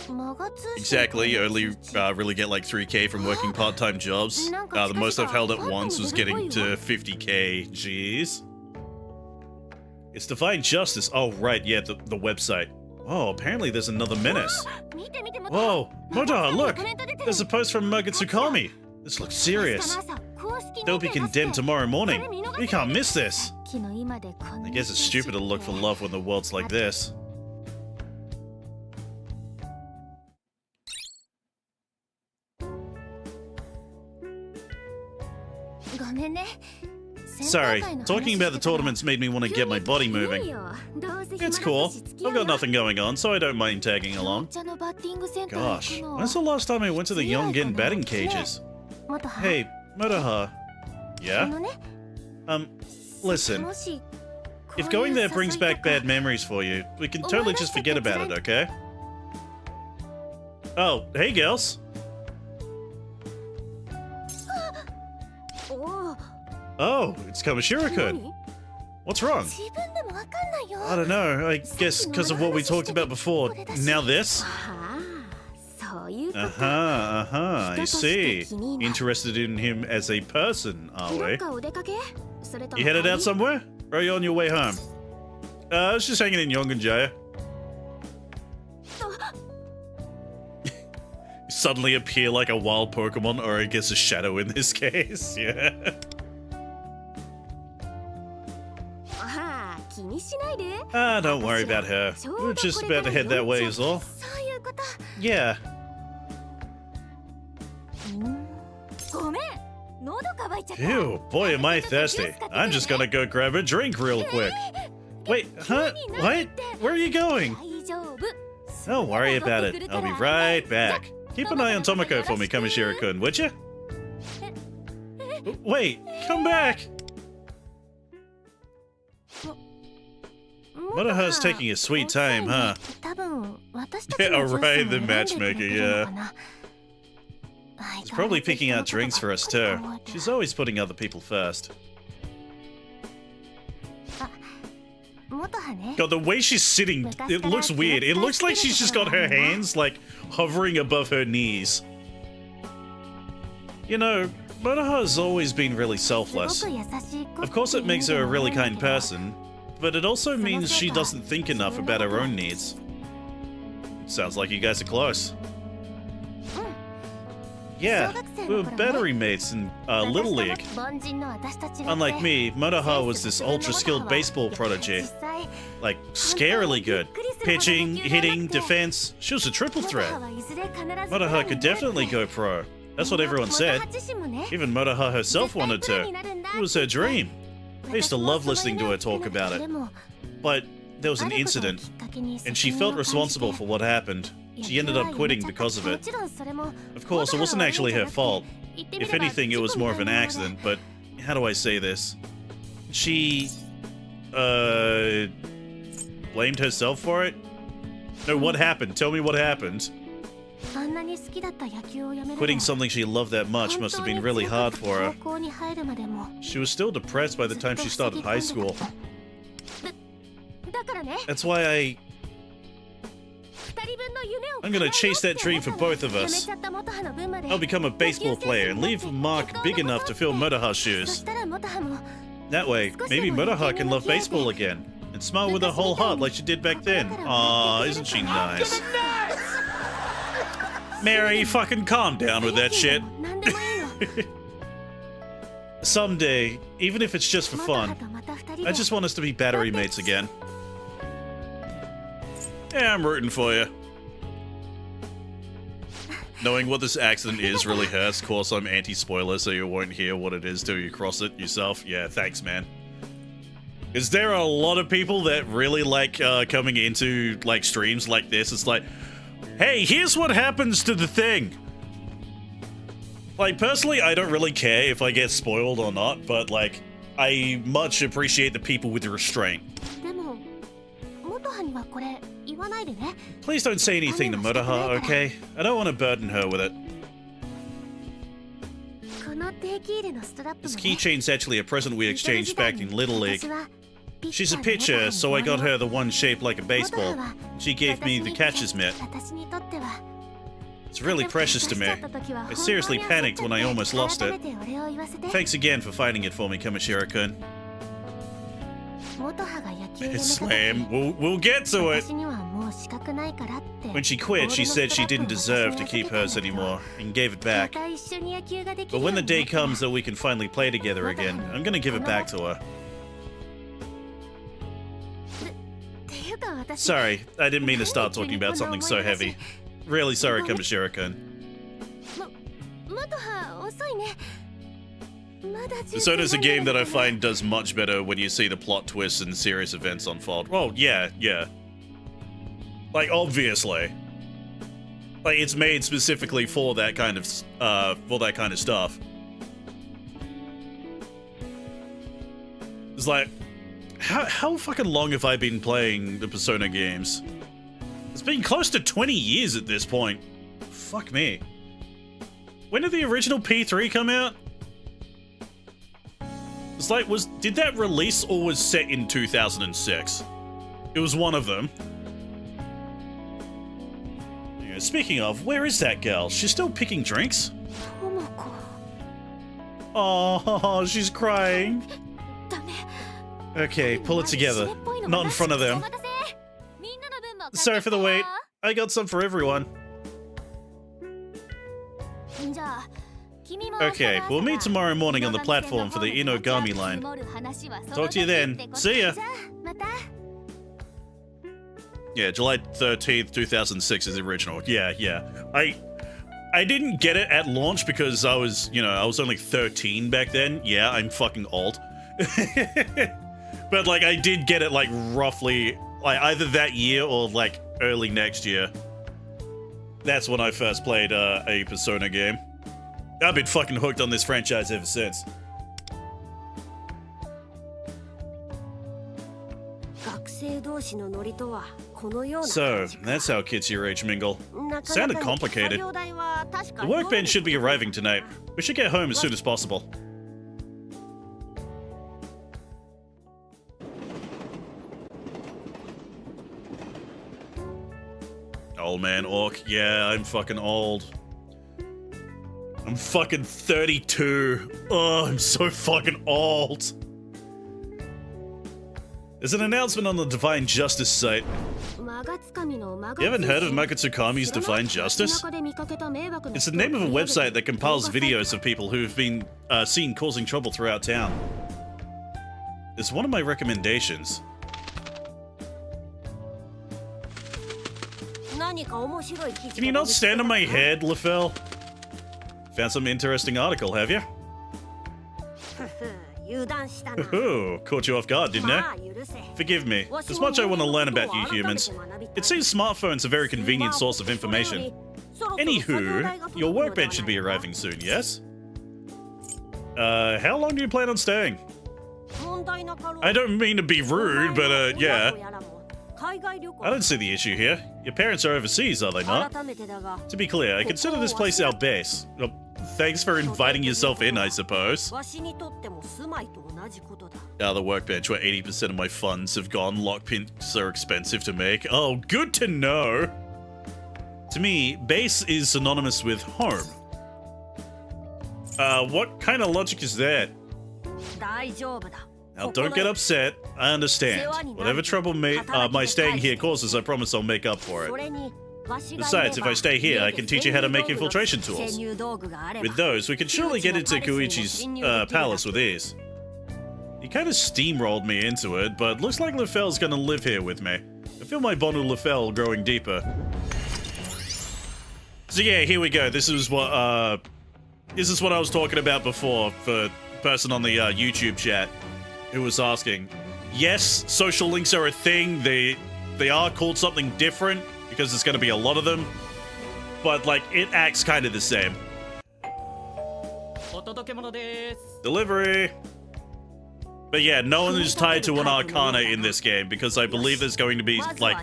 D: 間が通じ
B: Exactly, you only really get like 3k from working part-time jobs. The most I've held at once was getting to 50k. Jeez. It's Divine Justice. Oh, right, yeah, the website. Oh, apparently there's another menace.
D: 見て見て
B: Whoa, Moda, look!
D: コメント出てる
B: There's a post from Mugatsukomi. This looks serious. They'll be condemned tomorrow morning. We can't miss this. I guess it's stupid to look for love when the world's like this. Sorry, talking about the tournaments made me want to get my body moving. It's cool. I've got nothing going on, so I don't mind tagging along. Gosh, when's the last time I went to the Yongin batting cages? Hey, Motoha. Yeah? Listen. If going there brings back bad memories for you, we can totally just forget about it, okay? Oh, hey girls. Oh, it's Kamishiro-kun. What's wrong? I don't know. I guess because of what we talked about before. Now this? I see. Interested in him as a person, are we? You headed out somewhere? Or are you on your way home? I was just hanging in Yonganjaya. You suddenly appear like a wild Pokemon, or I guess a shadow in this case. Yeah. Ah, don't worry about her. We were just about to head that way is all. Yeah. Ew, boy am I thirsty. I'm just gonna go grab a drink real quick. Wait, huh? What? Where are you going? Don't worry about it. I'll be right back. Keep an eye on Tomoko for me, Kamishiro-kun, would you? Wait, come back! Motoha's taking his sweet time, huh? Yeah, alright, the matchmaker, yeah. She's probably picking out drinks for us too. She's always putting other people first. God, the way she's sitting, it looks weird. It looks like she's just got her hands, like, hovering above her knees. You know, Motoha's always been really selfless. Of course it makes her a really kind person, but it also means she doesn't think enough about her own needs. Sounds like you guys are close. Yeah, we were battery mates in Little League. Unlike me, Motoha was this ultra-skilled baseball prodigy. Like, scarily good. Pitching, hitting, defense, she was a triple threat. Motoha could definitely go pro. That's what everyone said. Even Motoha herself wanted to. It was her dream. I used to love listening to her talk about it. But there was an incident, and she felt responsible for what happened. She ended up quitting because of it. Of course, it wasn't actually her fault. If anything, it was more of an accident, but how do I say this? She, blamed herself for it? No, what happened? Tell me what happened. Quitting something she loved that much must have been really hard for her. She was still depressed by the time she started high school. That's why I'm gonna chase that dream for both of us. I'll become a baseball player and leave a mark big enough to fill Motoha's shoes. That way, maybe Motoha can love baseball again and smile with her whole heart like she did back then. Aw, isn't she nice? Mary, fucking calm down with that shit. Someday, even if it's just for fun, I just want us to be battery mates again. Yeah, I'm rooting for you. Knowing what this accident is really hurts. Of course, I'm anti-spoiler, so you won't hear what it is till you cross it yourself. Yeah, thanks, man. Is there a lot of people that really like coming into like streams like this? It's like, hey, here's what happens to the thing. Like, personally, I don't really care if I get spoiled or not, but, like, I much appreciate the people with restraint.
D: でも元葉にはこれ言わないでね。
B: Please don't say anything to Motoha, okay? I don't want to burden her with it.
D: この定期入れのストラップ
B: This
D: もね。
B: keychain's actually a present we exchanged back in Little League.
D: 私はピッ
B: She's
D: チャ
B: a
D: ーの
B: pitcher,
D: 元
B: so I
D: 葉
B: got
D: に
B: her the one shaped like a baseball.
D: 元葉は
B: She gave me the catcher's mitt.
D: 私にとっては
B: It's really precious to me. I seriously panicked when I almost lost it. Thanks again for finding it for me, Kamishiro-kun.
D: 元葉が野球をやめた
B: Slam. We'll get to it.
D: 私にはもう資格ないからって
B: When she quit, she said she didn't deserve to keep hers anymore and gave it
D: ま
B: back.
D: た一緒に野球ができ
B: But
D: る
B: when
D: よ
B: the
D: うに
B: day
D: なったら
B: comes that we can finally play together again, I'm gonna give it back to her.
D: っていうか私
B: Sorry, I didn't mean to start talking about something so heavy. Really sorry, Kamishiro-kun.
D: 元葉遅いねまだ
B: Persona's a game that I find does much better when you see the plot twists and serious events unfold. Well, yeah. Like, obviously. Like, it's made specifically for that kind of stuff. It's like, how fucking long have I been playing the Persona games? It's been close to 20 years at this point. Fuck me. When did the original P3 come out? It's like, did that release or was set in 2006? It was one of them. Yeah, speaking of, where is that girl? She's still picking drinks?
D: 智子
B: Oh, she's crying.
D: ダメ
B: Okay, pull it together. Not in front of them.
D: お待たせみんなの分も買ってきた
B: Sorry for the wait. I got some for everyone.
D: じゃあ君も
B: Okay, we'll meet tomorrow morning on the platform for the Inogami line. Talk to you then. See ya.
D: じゃあまた
B: Yeah, July 13th, 2006 is the original. Yeah. I didn't get it at launch because I was only 13 back then. Yeah, I'm fucking old. But, like, I did get it, like, roughly, like, either that year or, like, early next year. That's when I first played a Persona game. I've been fucking hooked on this franchise ever since.
C: 学生同士のノリとはこのような
B: So,
C: 感じか
B: that's how kids your age mingle.
C: なかなか
B: sounded
C: に
B: complicated.
C: 作業台は確か
B: The
C: に
B: workbench should be arriving tonight. We should get home as soon as possible. Old man orc. Yeah, I'm fucking old. I'm fucking 32. Oh, I'm so fucking old. There's an announcement on the Divine Justice site. You haven't heard of Makatsukami's Divine Justice? It's the name of a website that compiles videos of people who've been seen causing trouble throughout town. It's one of my recommendations. Can you not stand on my head, Lefel? Found some interesting article, have you? Ooh, caught you off guard, didn't I? Forgive me. There's much I want to learn about you humans. It seems smartphones are a very convenient source of information. Anywho, your workbench should be arriving soon, yes? How long do you plan on staying? I don't mean to be rude, but yeah. I don't see the issue here. Your parents are overseas, are they not? To be clear, I consider this place our base. Thanks for inviting yourself in, I suppose. The workbench where 80% of my funds have gone. Lockpicks are expensive to make. Oh, good to know. To me, base is synonymous with home. What kind of logic is that? Now, don't get upset. I understand. Whatever trouble my staying here causes, I promise I'll make up for it. Besides, if I stay here, I can teach you how to make infiltration tools. With those, we can surely get into Koichi's palace with ease. He kind of steamrolled me into it, but looks like Lefel's gonna live here with me. I feel my bond with Lefel growing deeper. So yeah, here we go. This is what I was talking about before for the person on the YouTube chat who was asking. Yes, social links are a thing. They are called something different because there's going to be a lot of them, but like it acts kind of the same.
E: 届け物です
B: Delivery. But yeah, no one is tied to an arcana in this game because I believe there's going to be like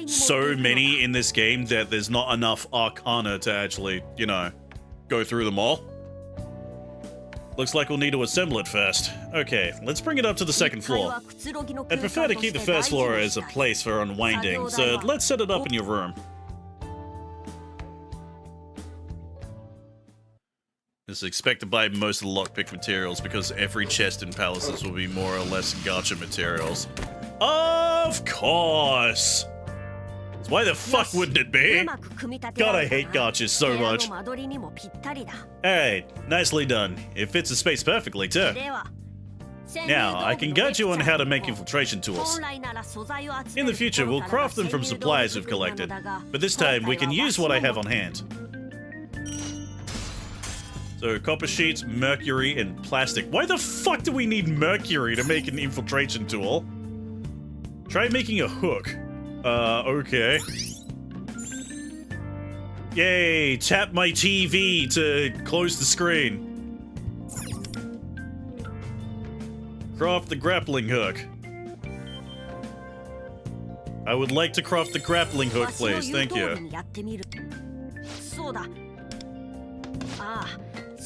B: so many in this game that there's not enough arcana to actually, you know, go through them all. Looks like we'll need to assemble it first. Okay, let's bring it up to the second floor. I prefer to keep the first floor as a place for unwinding, so let's set it up in your room. It's expected to buy most of the lockpick materials because every chest in palaces will be more or less gacha materials. Of course! Why the fuck wouldn't it be? God, I hate gachas so much. Alright, nicely done. It fits the space perfectly too. Now, I can guide you on how to make infiltration tools. In the future, we'll craft them from supplies we've collected, but this time we can use what I have on hand. So, copper sheets, mercury, and plastic. Why the fuck do we need mercury to make an infiltration tool? Try making a hook. Okay. Yay, tap my TV to close the screen. Craft the grappling hook. I would like to craft the grappling hook, please. Thank you.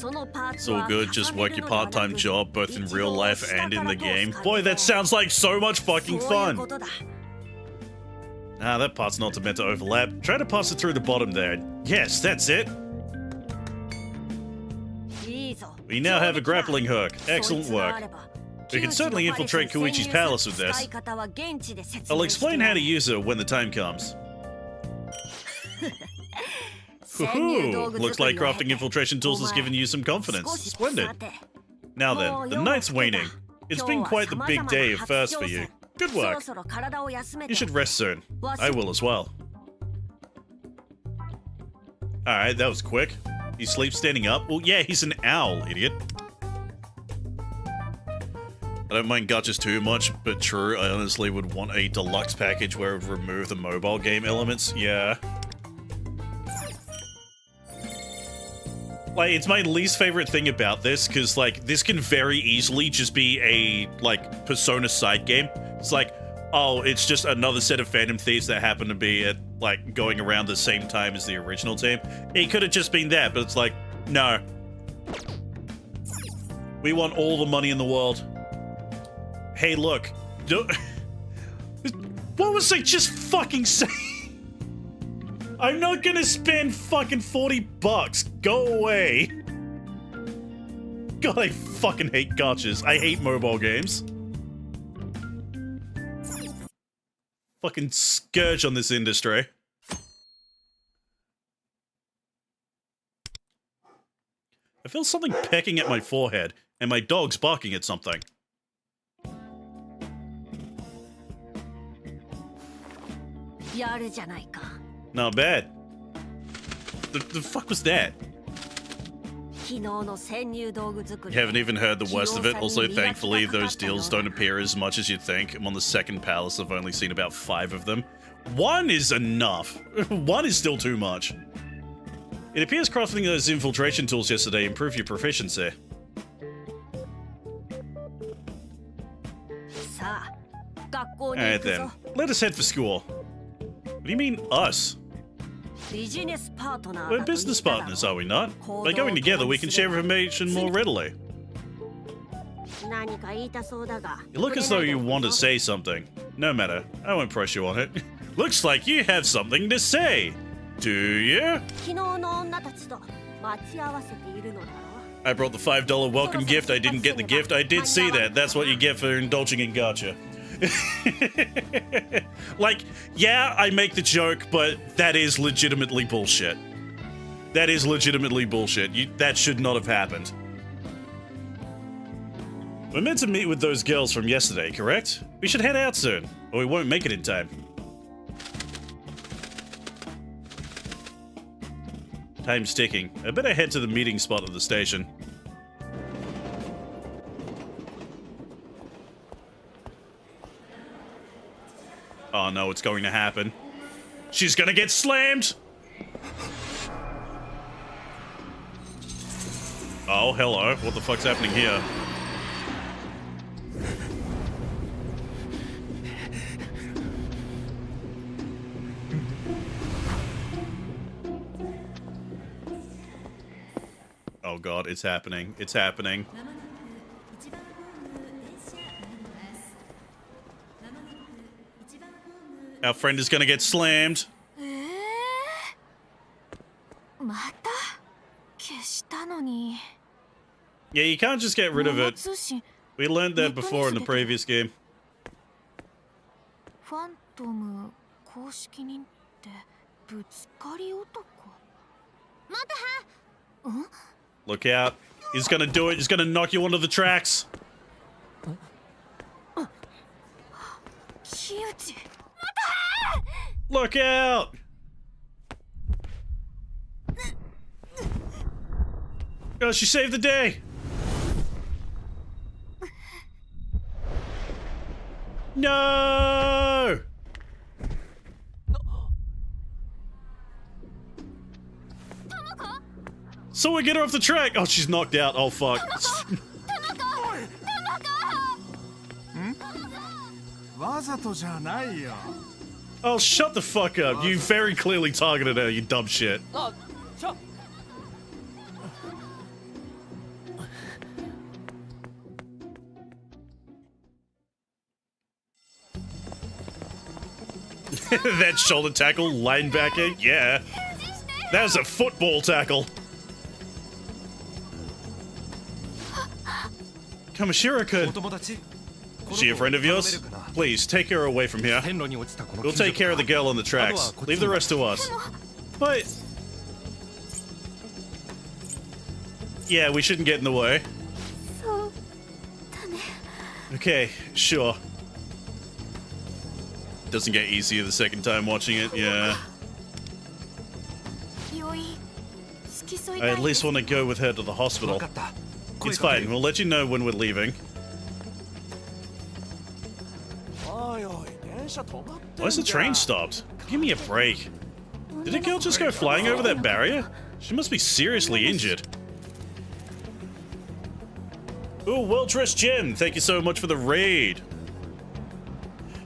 B: It's all good, just work your part-time job both in real life and in the game. Boy, that sounds like so much fucking fun! Ah, that part's not meant to overlap. Try to pass it through the bottom there. Yes, that's it! We now have a grappling hook. Excellent work. We can certainly infiltrate Koichi's palace with this. I'll explain how to use it when the time comes. Woohoo! Looks like crafting infiltration tools has given you some confidence. Splendid. Now then, the night's waning. It's been quite the big day of first for you. Good work. You should rest soon. I will as well. Alright, that was quick. He sleeps standing up? Well, yeah, he's an owl, idiot. I don't mind gachas too much, but true, I honestly would want a deluxe package where it would remove the mobile game elements. Yeah. Like, it's my least favorite thing about this, because, like, this can very easily just be a, like, Persona side game. It's like, oh, it's just another set of Phantom Thieves that happen to be at, like, going around the same time as the original team. It could have just been that, but it's like, no. We want all the money in the world. Hey, look. What was I just fucking saying? I'm not gonna spend fucking $40. Go away. God, I fucking hate gachas. I hate mobile games. Fucking scourge on this industry. I feel something pecking at my forehead, and my dog's barking at something. Not bad. The fuck was that? You haven't even heard the worst of it. Also, thankfully, those deals don't appear as much as you'd think. I'm on the second palace. I've only seen about 5 of them. 1 is enough. 1 is still too much. It appears crafting those infiltration tools yesterday improved your proficiency. Alright then. Let us head for school. What do you mean, us? We're business partners, are we not? By going together, we can share information more readily. You look as though you want to say something. No matter, I won't press you on it. Looks like you have something to say. Do you? I brought the $5 welcome gift. I didn't get the gift. I did see that. That's what you get for indulging in gacha. Like, yeah, I make the joke, but that is legitimately bullshit. That is legitimately bullshit. That should not have happened. We're meant to meet with those girls from yesterday, correct? We should head out soon, or we won't make it in time. Time's ticking. I better head to the meeting spot at the station. Oh no, it's going to happen. She's gonna get slammed! Oh, hello. What the fuck's happening here? Oh god, it's happening. It's happening. Our friend is gonna get slammed.
D: また消したのに
B: Yeah, you can't just get rid of
D: 生
B: it.
D: 通信
B: We learned that before in the previous game.
D: ファントム公式認定ぶつかり男待っては
B: Look out. He's gonna do it. He's gonna knock you onto the tracks.
D: 木内
B: Look out! Oh, she saved the day! No! Someone get her off the track! Oh, she's knocked out. Oh, fuck.
G: わざとじゃないよ。
B: Oh, shut the fuck up. You very clearly targeted her, you dumb shit.
E: あちょ
B: That shoulder tackle, linebacker, yeah. That was a football tackle. Kamashiro-kun,
G: お友達
B: is she a friend of yours? Please, take her away from here.
G: 線路に落ちたこの
B: We'll take care of the girl on the tracks. Leave the rest to us. But... Yeah, we shouldn't get in the way.
D: そうだね
B: Okay, sure. Doesn't get easier the second time watching it, yeah.
D: 病院付き添い
B: I
D: た
B: at
D: い
B: least want to go with her to the
G: わ
B: hospital.
G: かった
B: It's fine, we'll let you know when we're leaving.
G: おいおい電車止まって
B: Why's the train stopped? Give me a break. Did a girl just go flying over that barrier? She must be seriously injured. Ooh, well-dressed Jen. Thank you so much for the raid.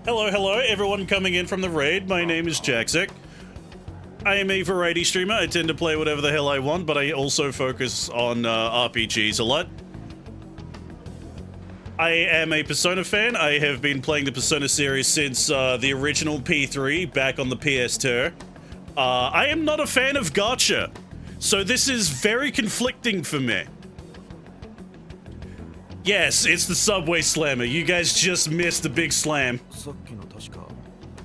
B: Hello, hello, everyone coming in from the raid. My name is Jackzek. I am a variety streamer. I tend to play whatever the hell I want, but I also focus on RPGs a lot. I am a Persona fan. I have been playing the Persona series since the original P3 back on the PS2. I am not a fan of gacha, so this is very conflicting for me. Yes, it's the Subway Slammer. You guys just missed the big slam.
G: さっきの確か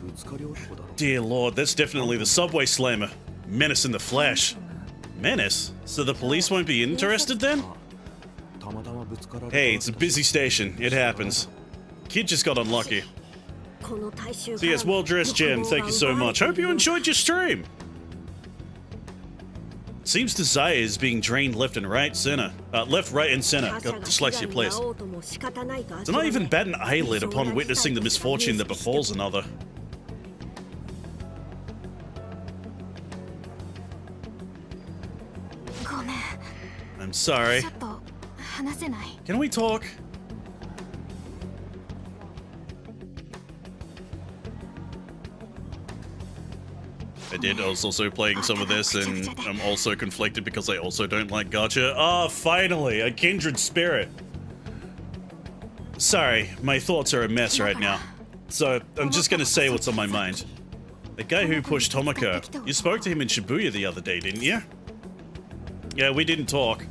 G: ぶつかり男だろ
B: Dear Lord, that's definitely the Subway Slammer. Menace in the flesh. Menace? So the police won't be interested then?
G: たまたまぶつかられた
B: Hey, it's a busy station. It happens. Kid just got unlucky.
C: この大衆
B: So yes, well-dressed Jen, thank you so much. Hope you enjoyed your stream. Seems desire is being drained left and right, center. Left, right, and center. Got dyslexia, please. Do not even bat an eyelid upon witnessing the misfortune that befalls another.
D: ごめん
B: I'm sorry.
D: ちょっと話せない
B: Can we talk? I did. I was also playing some of this, and I'm also conflicted because I also don't like gacha. Ah, finally, a kindred spirit. Sorry, my thoughts are a mess right now. So, I'm just gonna say what's on my mind. The guy who pushed Tomoko, you spoke to him in Shibuya the other day, didn't you? Yeah, we didn't talk.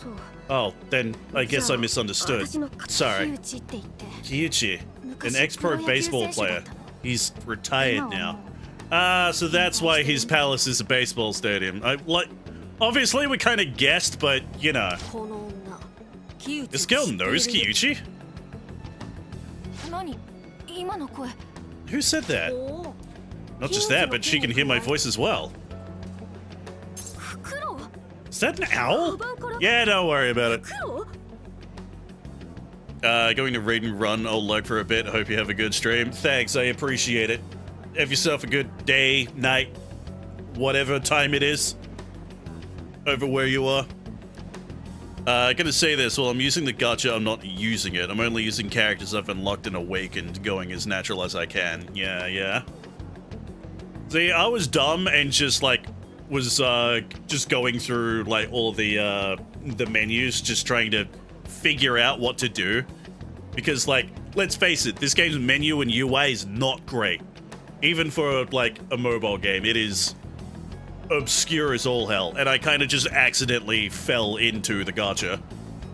D: そう
B: Oh, then I guess I misunderstood.
D: 私の木
B: Sorry.
D: 内って言って
B: Kyuchi, an
D: 昔
B: ex-pro
D: プロ野球
B: baseball
D: 選手だ
B: player.
D: ったの
B: He's retired now. Ah, so that's why his palace is a baseball stadium. Obviously we kind of guessed, but you know.
C: この女木内
B: This girl knows Kyuchi?
D: 何今の声
B: Who said that?
C: おー
B: Not just that, but she can hear my voice as well.
D: フクロウ
B: Is that an owl? Yeah, don't worry about it.
C: フクロウ
B: Going to read and run. I'll lurk for a bit. Hope you have a good stream. Thanks, I appreciate it. Have yourself a good day, night, whatever time it is. Over where you are. Gonna say this, while I'm using the gacha, I'm not using it. I'm only using characters I've unlocked and awakened, going as natural as I can. Yeah. See, I was dumb and just, like, was, just going through, like, all the menus, just trying to figure out what to do. Because, like, let's face it, this game's menu and UI is not great. Even for, like, a mobile game, it is obscure as all hell, and I kind of just accidentally fell into the gacha,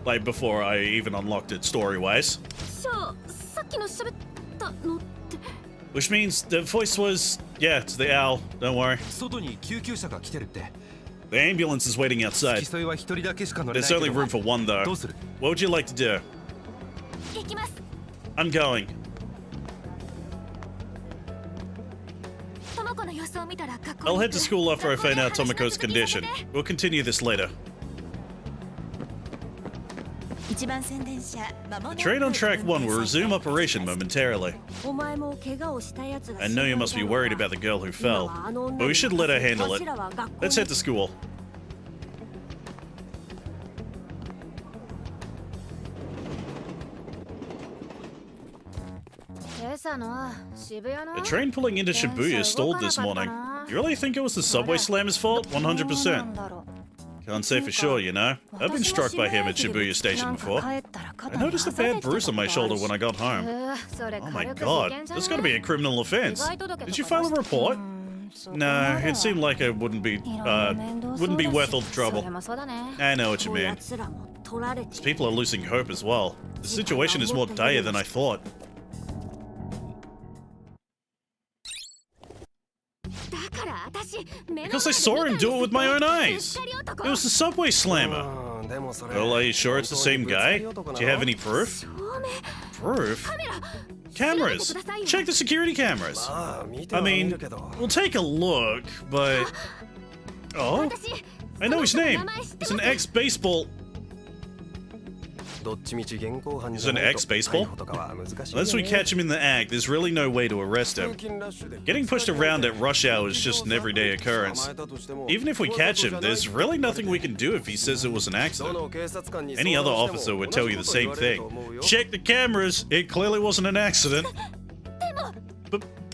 B: like, before I even unlocked it story-wise.
D: じゃあさっきの喋ったのって
B: Which means the voice was, yeah, it's the owl, don't worry.
G: 外に救急車が来てるって
B: The ambulance is waiting
G: 付
B: outside.
G: き添いは一人だけしか乗れない
B: There's
G: け
B: only
G: ど
B: room for one, though.
G: どうする
B: What would you like to do?
D: 行きます
B: I'm going.
D: トモコの様子を見たら学校
B: I'll
D: に
B: head to school after I
D: 学校で
B: find out
D: 話の
B: Tomoko's
D: 続きさせ
B: condition.
D: て
B: We'll continue this later.
F: 一番宣伝車間もな
B: The
F: く
B: train on track 1 will
F: 運転再
B: resume
F: 開
B: operation
F: します
B: momentarily.
C: お前も怪我をしたやつが
B: I know you must be worried about the girl who fell, but we should let her handle it. Let's head to school.
D: 今朝の渋谷の
B: A train pulling into Shibuya stalled this morning. You really think it was the subway slammer's fault? 100%. Can't say for sure, you know. I've been struck by him at Shibuya Station before. I noticed a bad bruise on my shoulder when I got home. Oh my god, this gotta be a criminal offense. Did you file a report? No, it seemed like it wouldn't be worth all the trouble. I know what you mean. These people are losing hope as well. The situation is more dire than I thought. Because I saw him do it with my own eyes. It was the subway slammer.
G: うんでもそれ
B: Well, are you sure it's the same guy? Do you have any proof? Proof? Cameras! Check the security cameras!
G: ああ見て
B: I
G: は見
B: mean,
G: るけど
B: we'll take a look, but... Oh? I know his name! He's an ex-baseball...
G: どっちみち現行犯
B: He's
G: じゃ
B: an
G: ないと
B: ex-baseball?
G: 逮捕とかは難しいよ
B: Unless we
G: ね
B: catch him in the act, there's really no way to arrest
G: 通
B: him.
G: 勤ラッシュで
B: Getting pushed around at rush hour is just an everyday occurrence.
G: 捕まえたとしても
B: Even if we catch him, there's really nothing we can do if he says it was an
G: ど
B: accident.
G: の警察官に
B: Any
G: 相
B: other
G: 談して
B: officer
G: も
B: would
G: 同
B: tell
G: じ
B: you
G: こ
B: the
G: と言
B: same
G: われる
B: thing.
G: と思うよ
B: Check the cameras! It clearly wasn't an accident.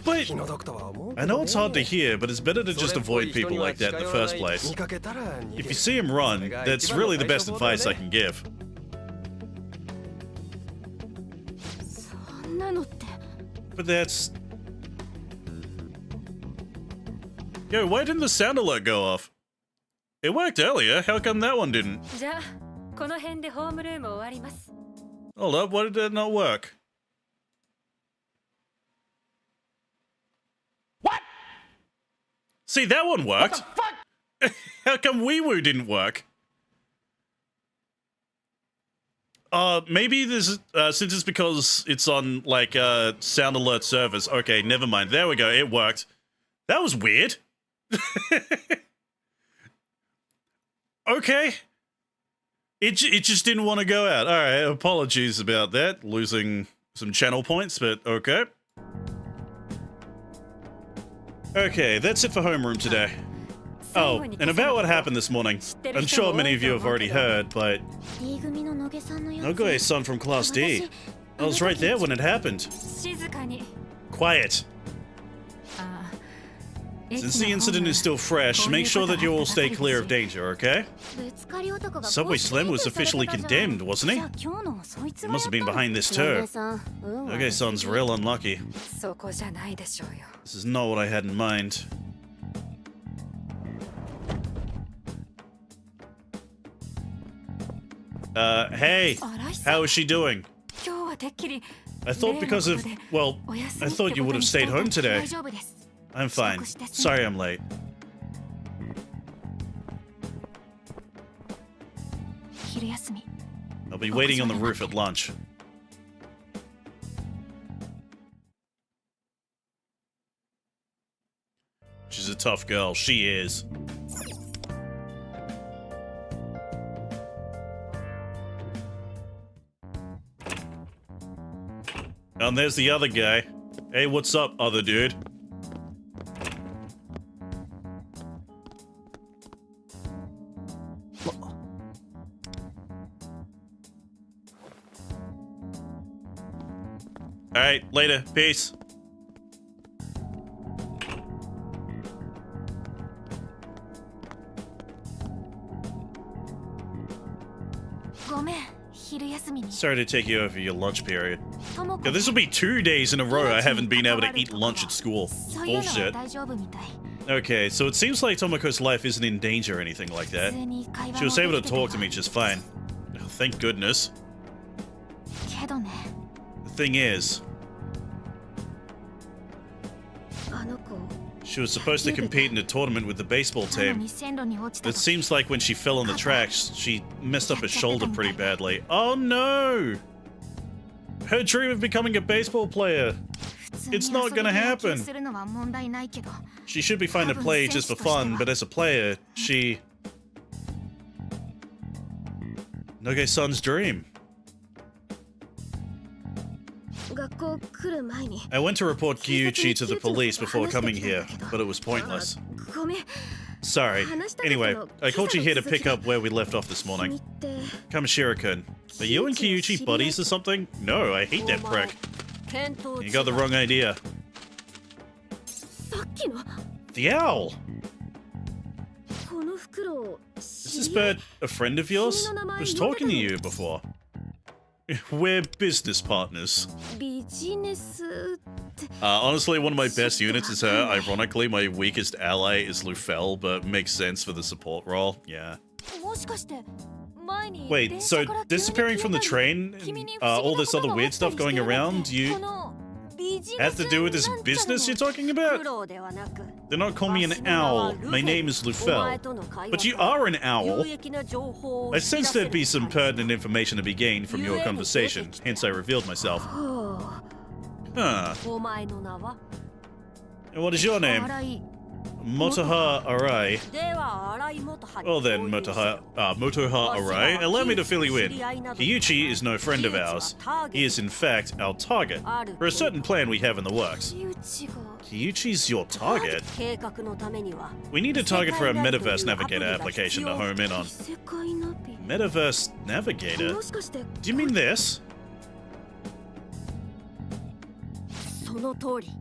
B: But
G: 気の毒とは思うけ
B: I
G: ど
B: know
G: ね
B: it's hard to hear, but it's better to just
G: それっぽい
B: avoid
G: 人
B: people
G: には
B: like that in the
G: 近寄らない
B: first place.
G: 見かけたら逃げ
B: If
G: る
B: you see him run, that's really the best advice I can give.
D: そんなのって
B: But that's... Yo, why didn't the sound alert go off? It worked earlier, how come that one didn't?
C: じゃあこの辺でホームルーム終わります
B: Hold up, why did that not work? What? See, that one worked. What the fuck? How come Wee-Woo didn't work? Maybe this since it's because it's on, like, sound alert servers. Okay, never mind. There we go, it worked. That was weird. Okay. It just didn't want to go out. Alright, apologies about that. Losing some channel points, but okay. Okay, that's it for homeroom today. Oh, and about what happened this morning. I'm sure many of you have already heard, but
D: D 組の野毛さんのやつ
B: Nogoe-san from Class D. I was right there when it happened.
C: 静かに
B: Quiet.
C: あ
B: Since the incident is still fresh, make sure that you all stay clear of danger, okay?
D: ぶつかり男が
B: Subway Slim was officially condemned, wasn't
D: じ
B: he?
D: ゃあ今日のもそいつ
B: He
D: が
B: must have been
D: やったの
B: behind this
D: 野毛
B: too.
D: さん運悪
B: Nogoe-san's real unlucky.
C: そこじゃないでしょうよ
B: This is not what I had in mind. Hey!
C: 荒井さん
B: How is she doing?
C: 今日はてっきり
B: I thought because of, well,
C: お休
B: I
C: みってこ
B: thought you
C: と
B: would
C: に
B: have
C: してい
B: stayed
C: た
B: home today.
D: 大丈夫です
B: I'm fine. Sorry I'm late.
D: 昼休み
B: I'll be waiting on the roof at lunch. She's a tough girl. She is. And there's the other guy. Hey, what's up, other dude? Alright, later. Peace.
D: ごめん、昼休みに。
B: Sorry to take you over your lunch period.
D: ともこ
B: Yeah, this will be 2 days in a row I haven't been able to eat lunch at school.
D: そういうのは
B: Bullshit.
D: 大丈夫みたい。
B: Okay, so it seems like Tomoko's life isn't in danger or anything like
D: 普
B: that.
D: 通に会話
B: She
D: も
B: was
D: で
B: able
D: き
B: to
D: てた
B: talk to me just fine. Oh, thank goodness.
D: けどね、
B: The thing is,
C: あの子
B: she was supposed to compete in a tournament with the baseball
D: なの
B: team.
D: に線路に落ちた
B: It
D: と。
B: seems like when she fell on the tracks, she messed up her shoulder pretty badly. Oh no! Her dream of becoming a baseball player.
D: 普通に
B: It's not
D: 遊びで
B: gonna
D: 野球
B: happen.
D: するのは問題ないけど、
B: She should be fine to play just for fun, but as a player, she... Noge-san's dream.
C: 学校来る前に
B: I went to report Kyuchi to the police before coming here, but it was pointless.
C: ごめん
B: Sorry. Anyway, I called you here to pick up where we left off this
C: 君
B: morning.
C: って
B: Kamishira-kun, are you and Kyuchi buddies or something? No, I hate that
C: お前
B: prick.
C: 見当
B: You got the
C: 違い
B: wrong idea.
C: さっきの
B: The owl!
C: この袋
B: Is this
C: 知り合い
B: bird a friend of yours? I was talking to you before. We're business partners.
C: ビジネスって
B: Honestly, one of my best units is her. Ironically, my weakest ally is Lufel, but makes sense for the support role. Yeah.
D: もしかして前に
B: Wait,
D: 電
B: so
D: 車から急に
B: disappearing from the
D: 消えたり
B: train,
D: 君に
B: and
D: 不思議
B: all
D: な
B: this
D: こと
B: other
D: が
B: weird
D: 起きた
B: stuff
D: り
B: going
D: してる
B: around,
D: って
B: you
D: このビジネス
B: have to do with this
D: なんちゃらの
B: business you're talking about?
C: 苦労ではなく
B: Do not call me an owl. My name is
C: お前
B: Lufel.
C: との会話
B: But you
C: から
B: are an owl.
C: 有益な情報を
B: I
C: 知ら
B: sensed
C: せる
B: there'd be some
C: ため
B: pertinent information to be gained from your conversation, hence I revealed myself.
C: ほ
B: Huh.
C: うお前の名は
B: And what is your name?
D: 荒井
B: Motoha Arai.
C: では荒井元葉に
B: Well then,
C: 合流する
B: Motoha Arai, allow me to fill you in. Kyuchi is no friend of ours. He is in fact our target, for a certain plan we have in the works.
D: 木内が
B: Kyuchi's your target?
C: 計画のためには
B: We need a target for our Metaverse Navigator application to home in on.
C: 異世界ナビ
B: Metaverse Navigator?
C: もしかして
B: Do you mean this?
C: その通り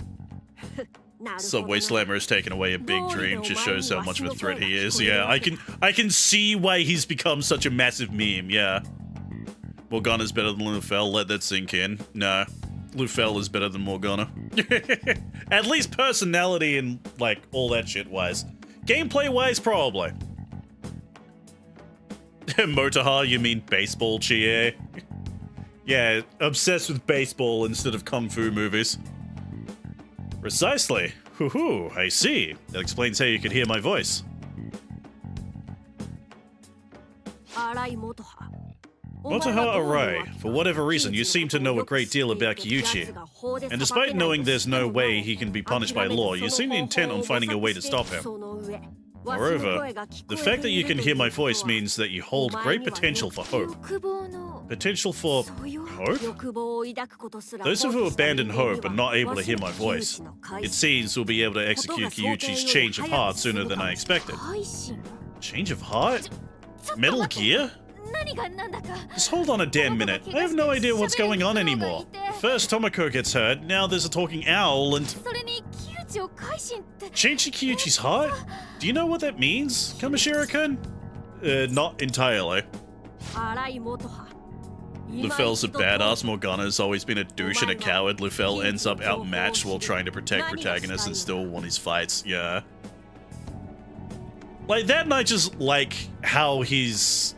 C: なるほどな
B: Subway Slammer has taken away a big dream, just shows how much of a threat he is. Yeah, I can see why he's become such a massive meme, yeah. Morgana's better than Lufel, let that sink in. No. Lufel is better than Morgana. At least personality and, like, all that shit wise. Gameplay wise, probably. Motoha, you mean baseball, Chie? Yeah, obsessed with baseball instead of kung fu movies. Precisely. Hoo-hoo, I see. That explains how you could hear my voice.
C: 荒井元葉
B: Motoha Arai, for whatever reason, you seem to know a great deal about Kyuchi. And despite knowing there's no way he can be punished by law, you seem intent on finding a way to stop him. Moreover, the fact that you can hear my voice means that you hold great potential for hope.
D: 欲望の
B: Potential for hope? Those who abandon hope are not able to hear my voice. It seems we'll be able to execute Kyuchi's change of heart sooner than I expected.
D: 配信
B: Change of heart? Metal Gear?
D: 何が何だか
B: Just hold on a damn minute. I have no idea what's going on anymore. First Tomoko gets hurt, now there's a talking owl, and
D: それに木内を改心って
B: changing Kyuchi's heart? Do you know what that means, Kamishira-kun? Not entirely.
C: 荒井元葉
B: Lufel's a badass, Morgana's always been a douche and a coward. Lufel ends up outmatched while trying to protect protagonists and still won his fights, yeah. Like, that and I just like how he's,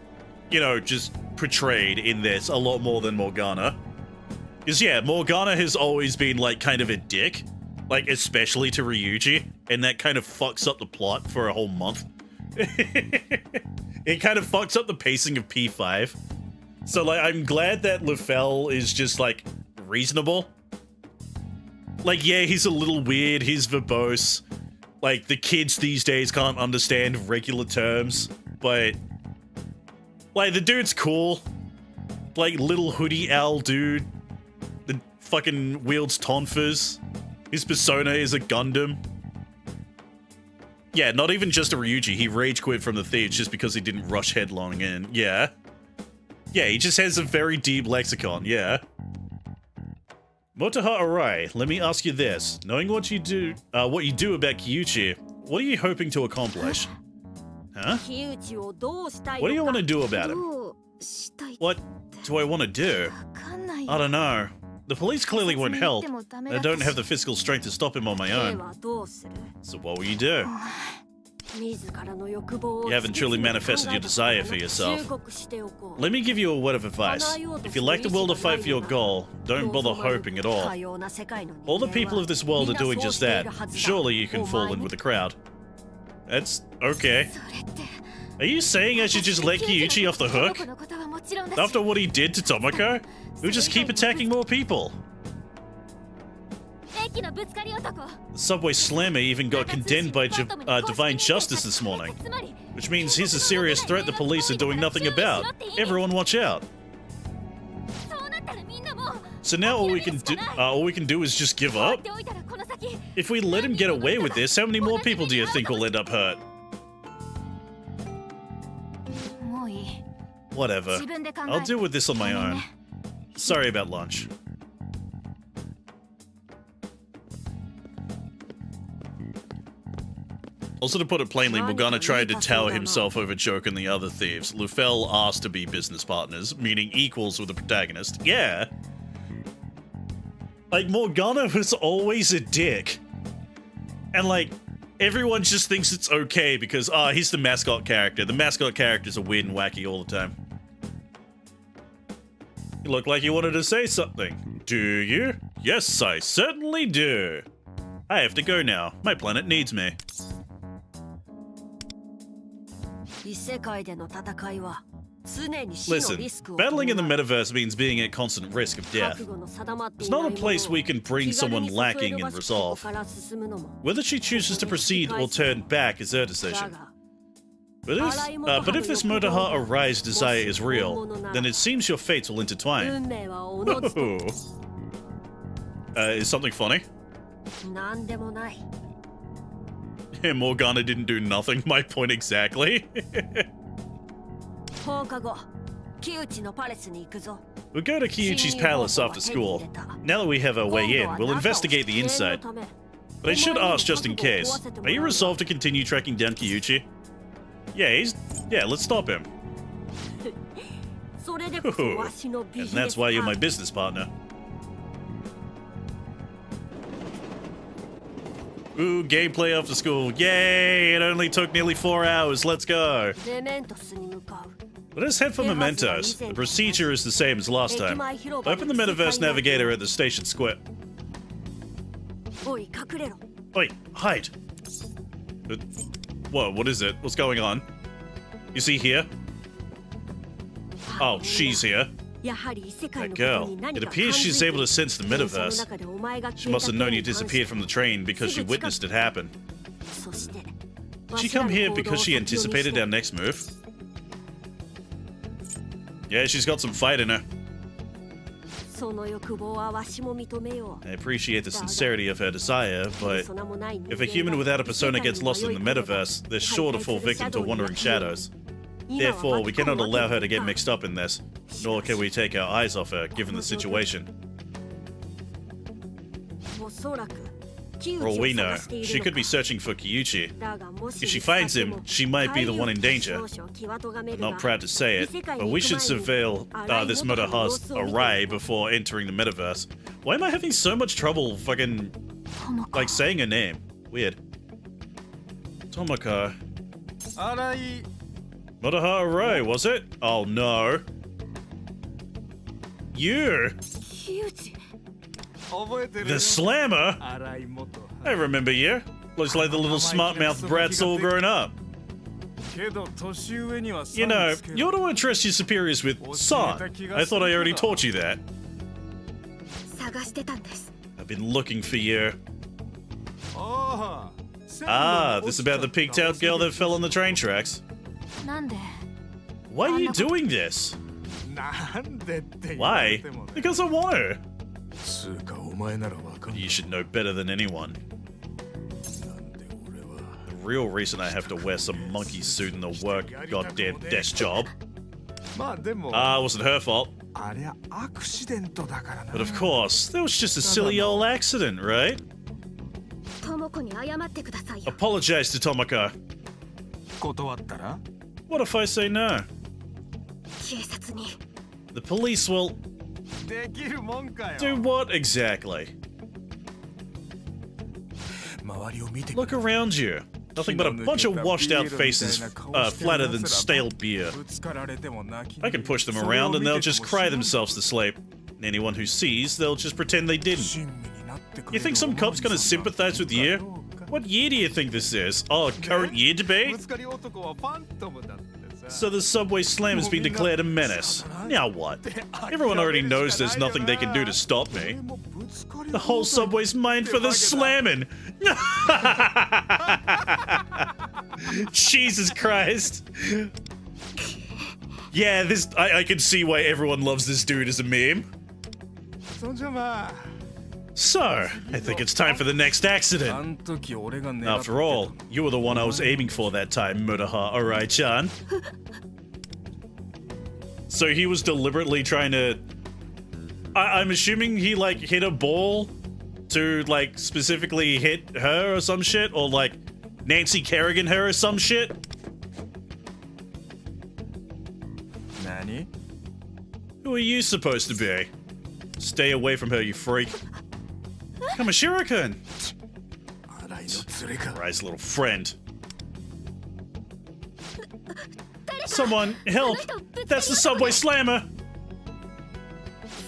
B: you know, just portrayed in this a lot more than Morgana. Because, yeah, Morgana has always been, like, kind of a dick. Like, especially to Ryuji. And that kind of fucks up the plot for a whole month. It kind of fucks up the pacing of P5. So, like, I'm glad that Lufel is just, like, reasonable. Like, yeah, he's a little weird, he's verbose. Like, the kids these days can't understand regular terms, but... Like, the dude's cool. Like, little hoodie owl dude. The fucking wields tonfas. His persona is a Gundam. Yeah, not even just a Ryuji, he rage quit from the Thieves just because he didn't rush headlong in, yeah. Yeah, he just has a very deep lexicon, yeah. Motoha Arai, let me ask you this. Knowing what you do about Kyuchi, what are you hoping to accomplish? Huh?
C: 木内をどうしたい
B: What do you
C: の
B: want
C: か
B: to do about him?
D: どうしたいって
B: What do I want to do?
D: わかんないよ
B: I don't know. The police clearly won't help.
D: 警察に言ってもダメ
B: I
D: だったし
B: don't have the physical strength to stop him on my
C: 兵
B: own.
C: はどうする
B: So what will you do?
C: 自らの欲望を
B: You haven't truly manifested your desire for yourself.
C: 忠告しておこう
B: Let me give you a word of advice. If you lack the will to fight for your goal, don't bother hoping at all.
C: 多様な世界の人間は
B: All the people of this world are doing just that.
C: みんなそうしているはずだ
B: Surely you can fall in with the crowd. That's okay.
D: それって
B: Are you saying I should just let Kyuchi off the
D: この
B: hook?
D: 子のことはもちろんだし
B: After what he did to Tomoko? We'll just keep attacking more people.
D: 駅のぶつかり男
B: The subway slammer even got condemned by Divine Justice this morning.
D: つまり
B: Which means here's a serious threat the police are doing nothing about. Everyone watch out.
D: そうなったらみんなもう
B: So now all we can do is just give
D: 放っ
B: up?
D: ておいたらこの先
B: If we let him get away with this, how many more people do you think will end up hurt?
D: もういい
B: Whatever.
D: 自分で考え
B: I'll deal with this on my
D: ごめん
B: own.
D: ね
B: Sorry about lunch. Also, to put it plainly, Morgana tried to tower himself over Joke and the other thieves. Lufel asked to be business partners, meaning equals with the protagonist. Yeah. Like, Morgana was always a dick. And, like, everyone just thinks it's okay because, he's the mascot character. The mascot characters are weird and wacky all the time. You look like you wanted to say something. Do you? Yes, I certainly do. I have to go now. My planet needs me.
C: 異世界での戦いは常に死の
B: Listen,
C: リスクを
B: battling in the
C: 伴う
B: metaverse means being at constant risk of death.
C: 覚悟の定まってい
B: It's
C: ない
B: not a place
C: ものを
B: we can bring
C: 気軽
B: someone
C: に
B: lacking
C: 誘え
B: in
C: る場所
B: resolve.
C: ここから進むのも
B: Whether she chooses to proceed or turn back is her
C: だ
B: decision.
C: が
B: But if this Motoha Arai's desire is real, then it seems your fates will intertwine.
C: 運命はおのずと
B: Is something funny?
C: 何でもない
B: Morgana didn't do nothing, my point exactly.
C: 放課後木内のパレスに行くぞ
B: We'll go to Kyuchi's palace after school. Now that we have our way in, we'll investigate the inside. But I should ask just in case, are you resolved to continue tracking down Kyuchi? Yeah, let's stop him.
C: それでこそわしのビ
B: And
C: ジネ
B: that's
C: ス
B: why you're my
C: パー
B: business partner. Ooh, gameplay after school. Yay! It only took nearly 4 hours. Let's go.
C: デメントスに向かう
B: Let us head for Mementos. The procedure is the same as last time. Open the Metaverse Navigator at the station square.
C: おい隠れろ
B: Wait, hide. Whoa, what is it? What's going on? You see here? Oh, she's here.
C: やはり異世界
B: That
C: のこと
B: girl.
C: に何
B: It
C: か
B: appears
C: 感づ
B: she's
C: いて
B: able to sense the
C: 電車の
B: metaverse.
C: 中でお前が
B: She must have known you
C: 消えた件に
B: disappeared from the train because she
C: すぐ近く
B: witnessed it happen.
C: そして
B: Did she come here because she anticipated our next move? Yeah, she's got some fight in her.
C: その欲望はわしも認めよう
B: I appreciate the sincerity of her desire, but
C: そんなもない人間
B: if a human
C: が
B: without a persona gets lost in the
C: 異世界に迷い込めば
B: metaverse, they're sure to fall victim to wandering shadows.
C: 今は
B: Therefore, we
C: 巻き込
B: cannot
C: むわけ
B: allow her to
C: に
B: get
C: はいかん
B: mixed up in this, nor can we take our eyes off her, given the situation.
C: おそらく木
B: For
C: 内
B: all we
C: を
B: know,
C: 探してい
B: she
C: る
B: could
C: の
B: be
C: か
B: searching for Kyuchi.
C: だがもし
B: If she finds him, she might be the one in danger.
C: 少々際咎める
B: I'm
C: が
B: not proud to say it, but we should surveil this Motoha's Arai before entering the metaverse. Why am I having so much trouble fucking,
D: ともか
B: like, saying her name? Weird. Tomoko.
G: 荒井
B: Motoha Arai, was it? Oh no. You!
C: 木内
G: 覚えてる
B: The Slammer?
G: 荒井元
B: I remember you. Looks like the little smart-mouthed brat's all grown up.
G: けど年上には
B: You know, you ought to address your superiors with San. I thought I already taught you that.
D: 探してたんです
B: I've been looking for you.
G: あ
B: Ah, this about the peaked-out girl that fell on the train tracks.
D: なんで
B: Why are you doing this?
G: なんでって言
B: Why?
G: ってもね
B: Because I want to.
G: つうかお前ならわかんない
B: You should know better than anyone.
G: なんで俺は
B: The real reason I have to wear some monkey suit in the work goddamn desk job.
G: まあでも
B: Ah, it wasn't her fault.
G: ありゃアクシデントだからな。
B: But of course, that was just a silly old accident, right?
C: 智子に謝ってくださいよ。
B: Apologize to Tomoko.
G: 断ったら
B: What if I say no?
C: 警察に
B: The police will
G: できるもんかよ。
B: do what exactly?
G: 周りを見て
B: Look around you. Nothing but a bunch of washed out faces flatter than stale beer.
G: ぶつかられても泣き
B: I can push them around and they'll just cry themselves to sleep. And anyone who sees, they'll just pretend they didn't.
G: 親身になってくれ
B: You
G: る
B: think some cop's gonna sympathize with you? What year do you think this is? Oh, current year
G: ぶ
B: debate?
G: つかり男はファントムだってさ。
B: So the subway slam has been declared a menace. Now what? Everyone already knows there's nothing they can do to stop me. The whole subway's mine for the slamming. Jesus Christ. Yeah, I can see why everyone loves this dude as a meme.
G: そんじゃまあ
B: So, I think it's time for the next
G: あ
B: accident.
G: ん時俺が狙ってた
B: After all, you were the one I was aiming for that time, Murtaha Arai-chan. So he was deliberately trying to... I'm assuming he, like, hit a ball to, like, specifically hit her or some shit? Or, like, Nancy Kerrigan her or some shit?
G: 何
B: Who are you supposed to be? Stay away from her, you freak. Kamashiro-kun!
G: 荒井の連れか
B: Arai's little friend. Someone, help! That's the subway slammer!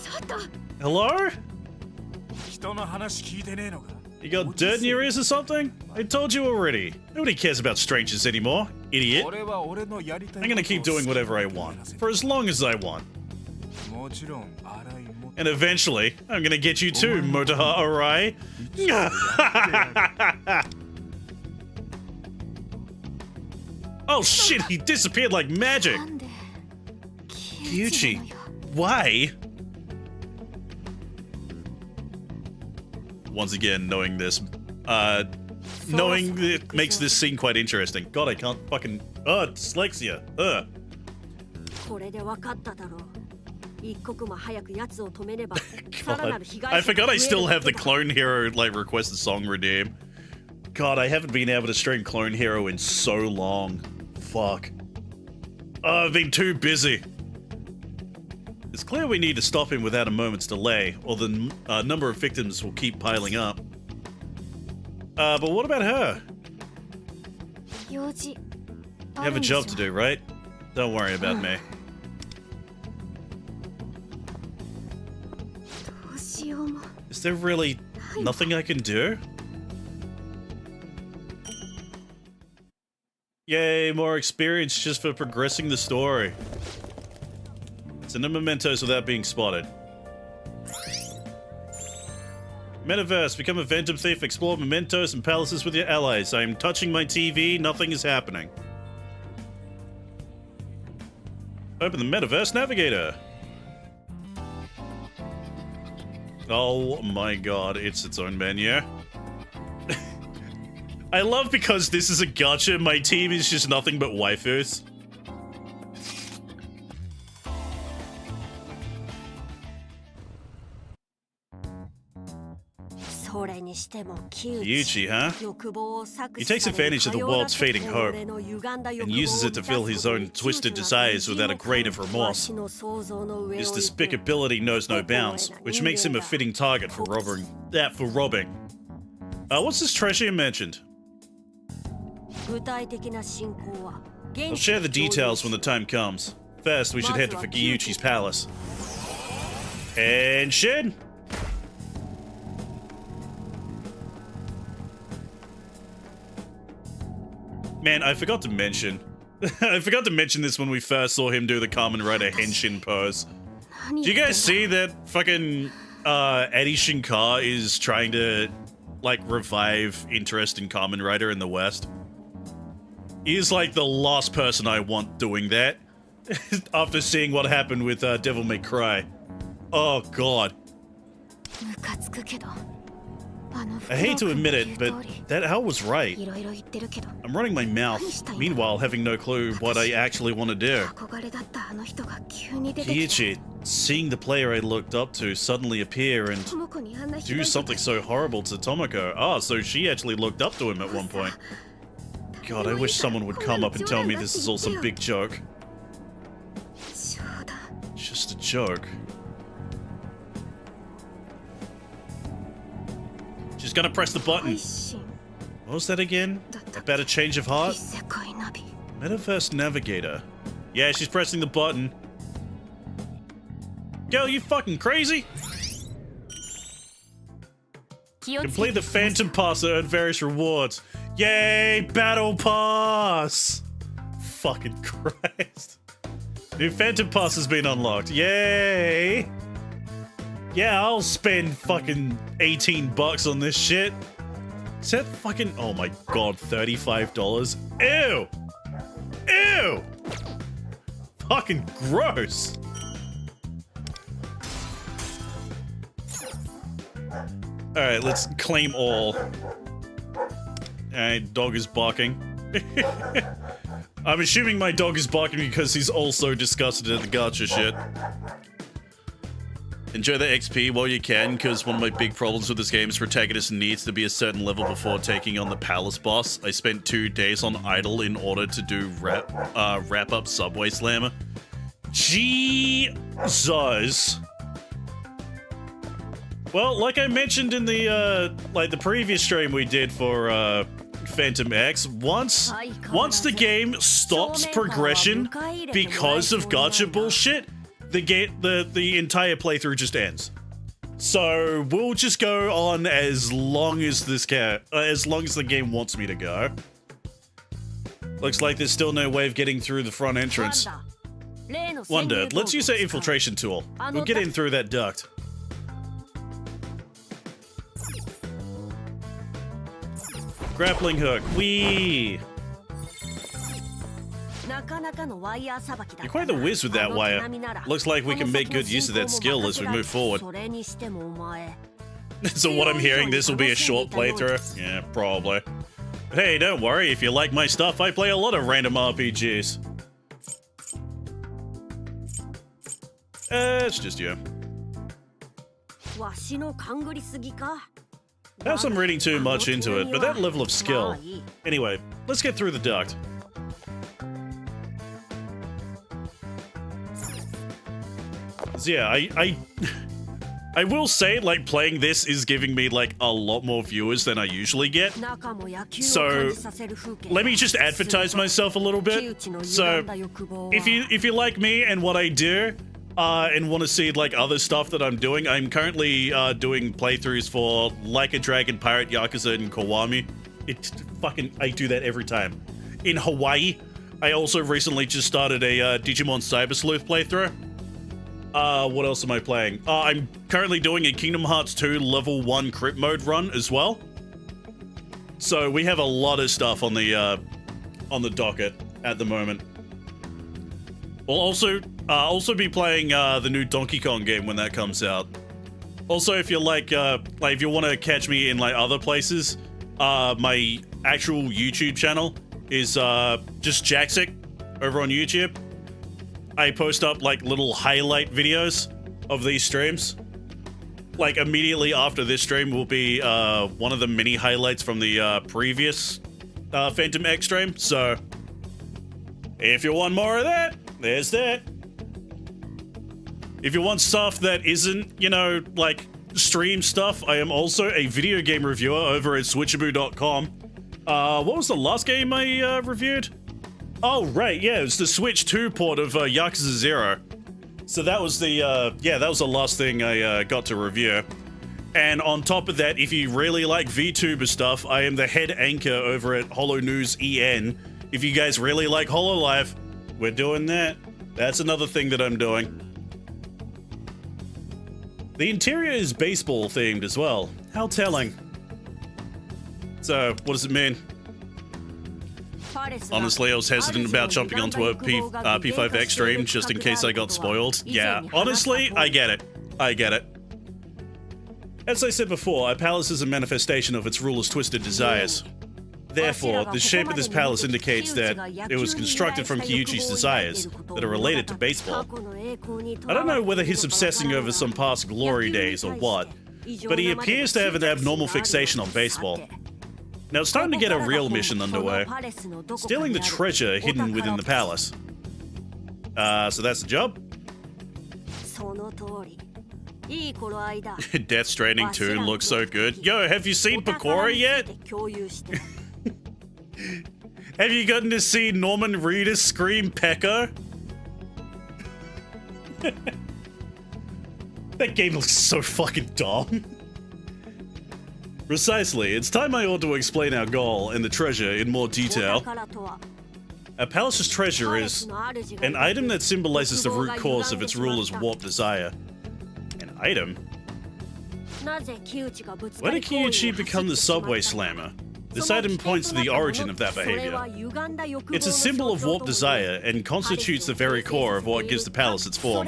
C: ちょっと
B: Hello?
G: 人の話聞いてねえのか
B: You got dirt in your ears or something? I told you already. Nobody cares about strangers anymore, idiot.
G: 俺は俺のやりたい
B: I'm gonna keep doing whatever I want, for as long as I want.
G: もちろん荒井も
B: And eventually, I'm gonna get you too, Motoha Arai. Oh shit, he disappeared like magic!
D: なんで
B: Kyuchi, why? Once again, knowing this, knowing it makes this scene quite interesting. God, I can't fucking... dyslexia.
C: これで分かっただろう。一刻も早く奴を止めねばさらな
B: God,
C: る被
B: I
C: 害者
B: forgot
C: が
B: I
C: 増える
B: still have the
C: だけだ
B: Clone Hero, like, requested song redeem. God, I haven't been able to stream Clone Hero in so long. Fuck. I've been too busy. It's clear we need to stop him without a moment's delay, or the number of victims will keep piling up. But what about her?
D: 用事
B: You
D: あ
B: have
D: る
B: a
D: んでしょ
B: job to do, right? Don't worry about me.
D: どうしようも
B: Is there really nothing I can do? Yay, more experience just for progressing the story. Send in mementos without being spotted. Metaverse, become a phantom thief, explore mementos and palaces with your allies. I am touching my TV, nothing is happening. Open the Metaverse Navigator. Oh my god, it's its own menu. I love because this is a gacha, my team is just nothing but waifus.
C: それにしても
B: Kyuchi, huh?
C: 欲望を搾
B: He
C: 取
B: takes
C: される
B: advantage of the
C: かような
B: world's fading
C: と
B: hope
C: 俺の歪んだ欲
B: and
C: 望を
B: uses it to fill his own
C: 満たすことに
B: twisted desires without a grain of
C: わ
B: remorse.
C: しの想像の上を
B: His
C: 行く
B: despicability knows no bounds, which makes him a fitting target for robbing. What's this treasure you mentioned?
C: 具体的な進行は
B: I'll share the details when the time comes. First, we should head to Fukiuchi's palace. And Shin! Man, I forgot to mention. I forgot to mention this when we first saw him do the Kamen Rider Henshin pose.
D: 何
B: Do you
D: 言ってん
B: guys
D: だ
B: see that fucking Eddie Shinka is trying to like revive interest in Kamen Rider in the West? He's like the last person I want doing that after seeing what happened with Devil May Cry. Oh god.
D: ムカつくけど
B: I hate to admit it, but that owl was right.
D: いろいろ言ってるけど
B: I'm running my mouth, meanwhile having no clue what I actually want to do.
D: 憧れだったあの人が急に出てきて
B: Kiichi, seeing the player I looked up to suddenly appear and
D: 智子にあんなひど
B: do
D: いこと
B: something so horrible to Tomoko. Ah, so she actually looked up to him at one point. God, I wish someone would come up and tell me this is all some big joke.
D: 冗談
B: Just a joke. She's gonna press the
D: 配
B: button.
D: 信
B: What was that again?
D: だったっ
B: About a change of
D: け
B: heart?
D: 異世界ナビ
B: Metaverse Navigator. Yeah, she's pressing the button. Girl, you fucking crazy?
D: 気をつけ
B: Complete
D: て
B: the Phantom Pass to earn various rewards. Yay, Battle Pass! Fucking Christ. New Phantom Pass has been unlocked. Yay! Yeah, I'll spend fucking $18 on this shit. Is that fucking... Oh my god, $35? Ew! Ew! Fucking gross! Alright, let's claim all. Alright, dog is barking. I'm assuming my dog is barking because he's also disgusted at the gacha shit. Enjoy the XP while you can, because one of my big problems with this game is protagonist needs to be a certain level before taking on the palace boss. I spent 2 days on idle in order to do wrap up Subway Slammer. Jesus. Well, like I mentioned in the the previous stream we did for Phantom X, once the game stops progression because of gacha bullshit, the entire playthrough just ends. So we'll just go on as long as as long as the game wants me to go. Looks like there's still no way of getting through the front entrance. Wonder, let's use our infiltration tool. We'll get in through that duct. Grappling hook. Wee! You're quite the whiz with that wire. Looks like we can make good use of that skill as we move forward. So what I'm hearing, this will be a short playthrough? Yeah, probably. But hey, don't worry, if you like my stuff, I play a lot of random RPGs. It's just you. Perhaps I'm reading too much into it, but that level of skill. Anyway, let's get through the duct. So yeah, I will say, like, playing this is giving me, like, a lot more viewers than I usually get. So, let me just advertise myself a little bit. So, if you like me and what I do, and want to see, like, other stuff that I'm doing, I'm currently doing playthroughs for Like a Dragon, Pirate Yakuza, and Kiwami. I do that every time. In Hawaii, I also recently just started a Digimon Cyber Sleuth playthrough. What else am I playing? I'm currently doing a Kingdom Hearts 2 level 1 crit mode run as well. So we have a lot of stuff on the docket at the moment. We'll also be playing the new Donkey Kong game when that comes out. Also, if you if you want to catch me in like other places, my actual YouTube channel is just Jaxic over on YouTube. I post up like little highlight videos of these streams. Like immediately after this stream will be one of the mini highlights from the previous Phantom X stream. So if you want more of that, there's that. If you want stuff that isn't, you know, like stream stuff, I am also a video game reviewer over at switchaboo.com. What was the last game I reviewed? Oh, right, yeah, it was the Switch 2 port of Yakuza 0. So that was the, that was the last thing I got to review. And on top of that, if you really like VTuber stuff, I am the head anchor over at Holo News EN. If you guys really like HoloLive, we're doing that. That's another thing that I'm doing. The interior is baseball themed as well. How telling. So, what does it mean? Honestly, I was hesitant about jumping onto a P5X stream just in case I got spoiled. Yeah, honestly, I get it. I get it. As I said before, a palace is a manifestation of its ruler's twisted desires. Therefore, the shape of this palace indicates that it was constructed from Kyuchi's desires that are related to baseball. I don't know whether he's obsessing over some past glory days or what, but he appears to have an abnormal fixation on baseball. Now it's time to get a real mission underway. Stealing the treasure hidden within the palace. So that's the job? Death Stranding 2 looks so good. Yo, have you seen Pecora yet? Have you gotten to see Norman Reedus scream Pekka? That game looks so fucking dumb. Precisely, it's time I ought to explain our goal and the treasure in more detail. A palace's treasure is an item that symbolizes the root cause of its ruler's warped desire. An item? Why did Kyuchi become the subway slammer? This item points to the origin of that behavior. It's a symbol of warped desire and constitutes the very core of what gives the palace its form.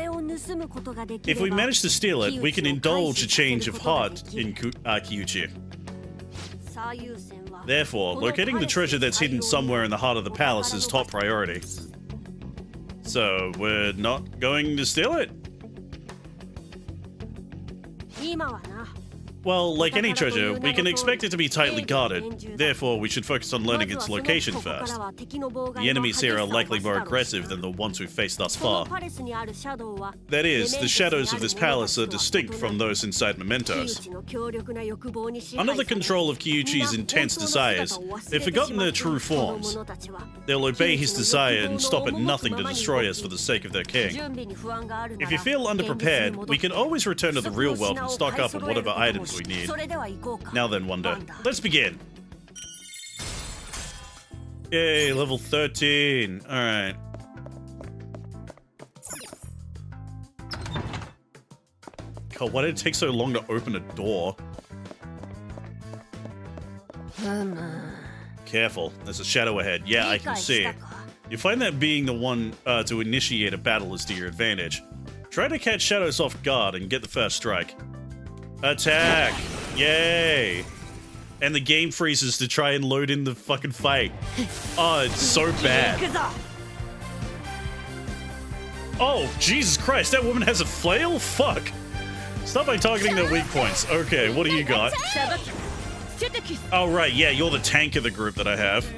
B: If we manage to steal it, we can indulge a change of heart in Kyuchi. Therefore, locating the treasure that's hidden somewhere in the heart of the palace is top priority. So, we're not going to steal it? Well, like any treasure, we can expect it to be tightly guarded. Therefore, we should focus on learning its location first. The enemies here are likely more aggressive than the ones we've faced thus far. That is, the shadows of this palace are distinct from those inside Mementos. Under the control of Kyuchi's intense desires, they've forgotten their true forms. They'll obey his desire and stop at nothing to destroy us for the sake of their king. If you feel underprepared, we can always return to the real world and stock up on whatever items we need. Now then, Wonder. Let's begin. Yay, level 13. Alright. God, why did it take so long to open a door? Careful, there's a shadow ahead. Yeah, I can see. You find that being the one to initiate a battle is to your advantage. Try to catch shadows off guard and get the first strike. Attack! Yay! And the game freezes to try and load in the fucking fight. Oh, it's so bad. Oh, Jesus Christ, that woman has a flail? Fuck! Stop by targeting their weak points. Okay, what do you got? Oh, right, yeah, you're the tank of the group that I have.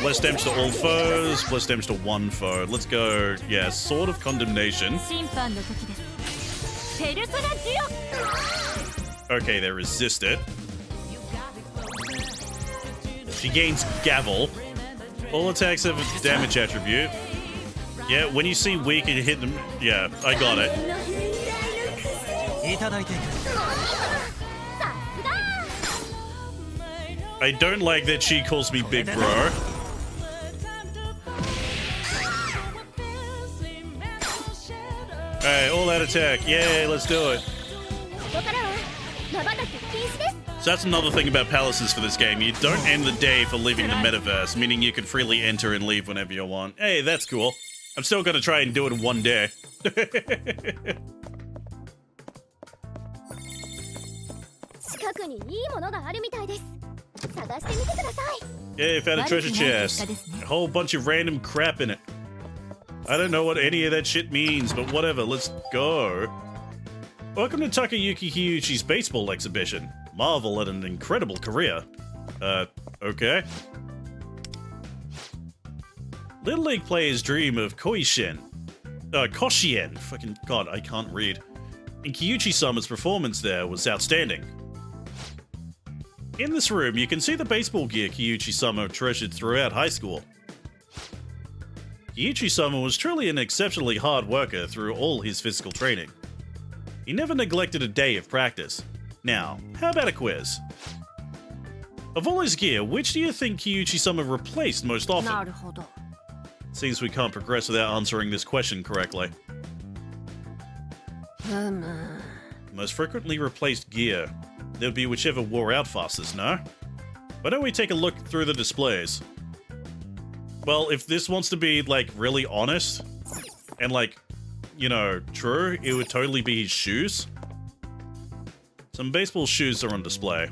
B: Bless damage to all foes, bless damage to one foe. Let's go, yeah, Sword of Condemnation. Okay, they resist it. She gains Gavel. All attacks have a damage attribute. Yeah, when you see weak and you hit them... Yeah, I got it. I don't like that she calls me big bro. Alright, all out attack. Yay, let's do it. So that's another thing about palaces for this game. You don't end the day for leaving the metaverse, meaning you can freely enter and leave whenever you want. Hey, that's cool. I'm still gonna try and do it in one day. Yeah, found a treasure chest. A whole bunch of random crap in it. I don't know what any of that shit means, but whatever, let's go. Welcome to Takayuki Kyuchi's baseball exhibition. Marvel at an incredible career. Okay. Little League players dream of Koshien. Fucking god, I can't read. And Kyuchi-sama's performance there was outstanding. In this room, you can see the baseball gear Kyuchi-sama treasured throughout high school. Kyuchi-sama was truly an exceptionally hard worker through all his physical training. He never neglected a day of practice. Now, how about a quiz? Of all his gear, which do you think Kyuchi-sama replaced most often? Seems we can't progress without answering this question correctly. Most frequently replaced gear. There would be whichever wore out fastest, no? Why don't we take a look through the displays? Well, if this wants to be, like, really honest, and, like, you know, true, it would totally be his shoes. Some baseball shoes are on display.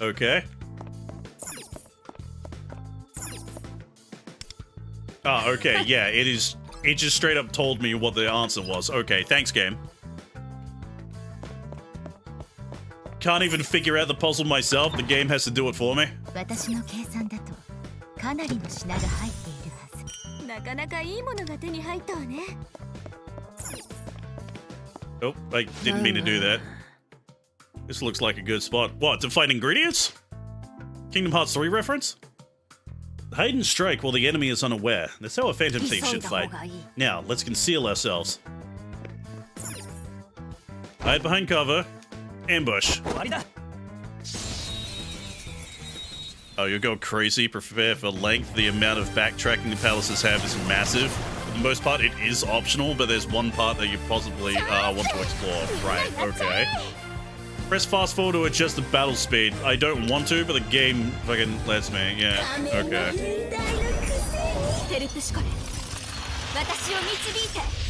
B: Okay. Oh, okay, yeah, it is. It just straight up told me what the answer was. Okay, thanks, game. Can't even figure out the puzzle myself. The game has to do it for me.
F: 私の計算だとかなりの品が入っているはず。
D: なかなかいいものが手に入ったわね。
B: Oh, I didn't mean to do that. This looks like a good spot. What, to find ingredients? Kingdom Hearts 3 reference? Hide and strike while the enemy is unaware. That's how a Phantom Thief should fight. Now, let's conceal ourselves. Hide behind cover. Ambush. Oh, you'll go crazy. Prepare for length. The amount of backtracking the palaces have is massive. For the most part, it is optional, but there's one part that you possibly want to explore. Right, okay. Press fast forward to adjust the battle speed. I don't want to, but the game fucking lets me. Yeah, okay.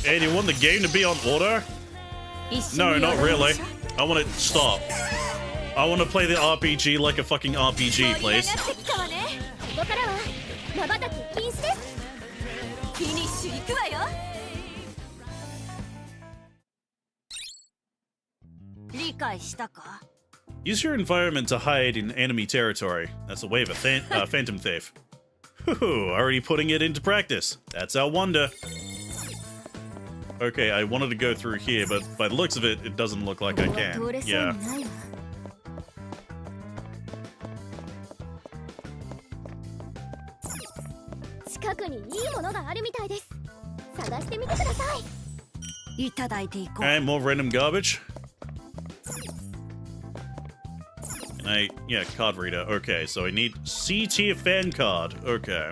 B: And you want the game to be on auto? No, not really. I want it to stop. I want to play the RPG like a fucking RPG, please. Use your environment to hide in enemy territory. That's the way of a Phantom Thief. Whew, already putting it into practice. That's our wonder. Okay, I wanted to go through here, but by the looks of it, it doesn't look like I can. Yeah. And more random garbage. And yeah, card reader. Okay, so I need C-tier fan card. Okay.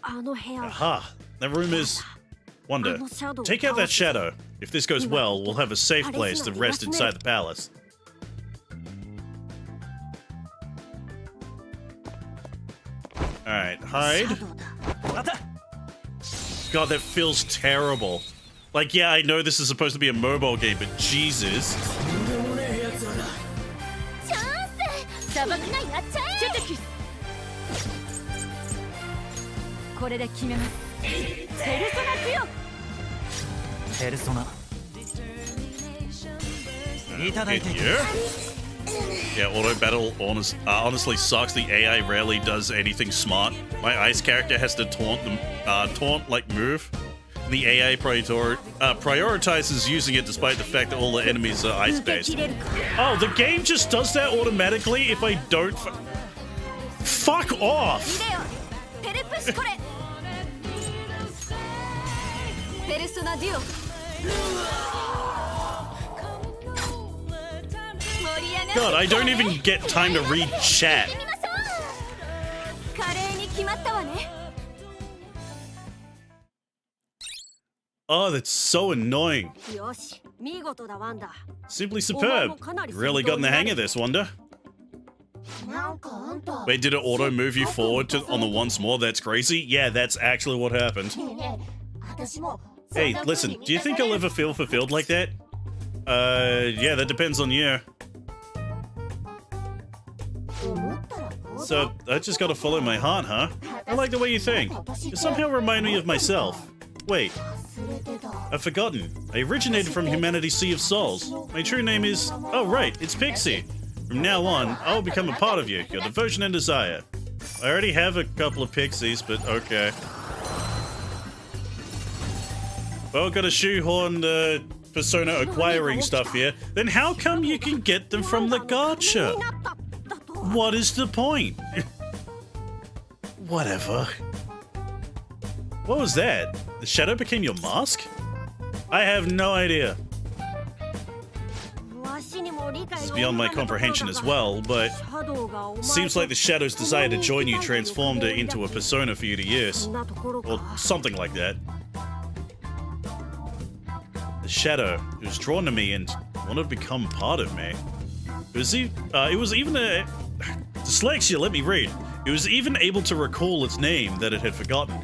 B: Aha! That room is... Wonder. Take out that shadow. If this goes well, we'll have a safe place to rest inside the palace. Alright, hide. God, that feels terrible. Like, yeah, I know this is supposed to be a mobile game, but Jesus. Yeah, auto battle honestly sucks. The AI rarely does anything smart. My ice character has to taunt like move. The AI prioritizes using it despite the fact that all the enemies are ice-based. Oh, the game just does that automatically if I don't... Fuck off! God, I don't even get time to read chat. Oh, that's so annoying. Simply superb. You've really gotten the hang of this, Wonder. Wait, did it auto move you forward on the once more? That's crazy. Yeah, that's actually what happened. Hey, listen, do you think I'll ever feel fulfilled like that? Yeah, that depends on you. So, I just gotta follow my heart, huh? I like the way you think. You somehow remind me of myself. Wait. I've forgotten. I originated from humanity's Sea of Souls. My true name is... Oh, right, it's Pixie. From now on, I'll become a part of you, your devotion and desire. I already have a couple of pixies, but okay. Well, gotta shoehorn the Persona acquiring stuff here. Then how come you can get them from the gacha? What is the point? Whatever. What was that? The shadow became your mask? I have no idea. It's beyond my comprehension as well, but seems like the shadow's desire to join you transformed it into a persona for you to use. Or something like that. The shadow, it was drawn to me and wanted to become part of me. It was even a... Dyslexia, let me read. It was even able to recall its name that it had forgotten.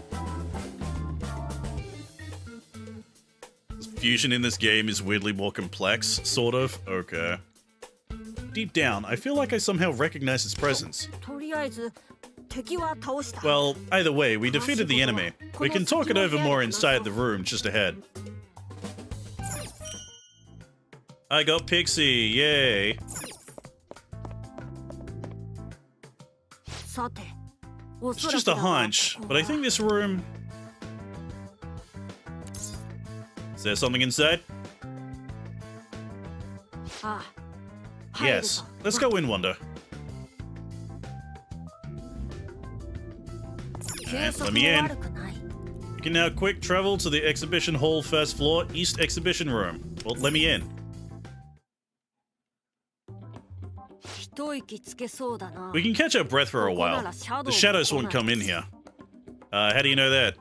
B: fusion in this game is weirdly more complex, sort of. Okay. Deep down, I feel like I somehow recognize its presence.
C: とりあえず敵は倒した。
B: Well, either way, we defeated the enemy. We can talk it over more inside the room just ahead. I got Pixie, yay.
C: さて、
B: It's just a hunch, but I think this room... Is there something inside?
C: ああ
B: Yes. Let's go in, Wanda. Alright, let me in. You can now quick travel to the exhibition hall, first floor, East Exhibition Room. Well, let me in.
C: 一息つけそうだな。
B: We can catch our breath for a while. The shadows won't come in here. How do you know that?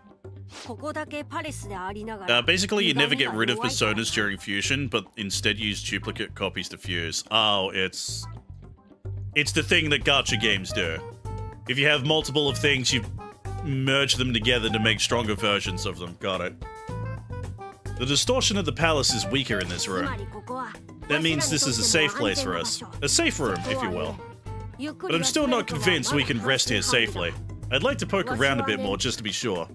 C: ここだけパレスでありながら。
B: Basically, you never get rid of personas during fusion, but instead use duplicate copies to fuse. Oh, it's the thing that gacha games do. If you have multiple of things, you merge them together to make stronger versions of them. Got it. The distortion of the palace is weaker in this
C: つ
B: room.
C: まりここは
B: That means this is a safe place for us. A safe room, if you will. But I'm still not convinced we can rest here safely. I'd like to poke around a bit more just to be sure.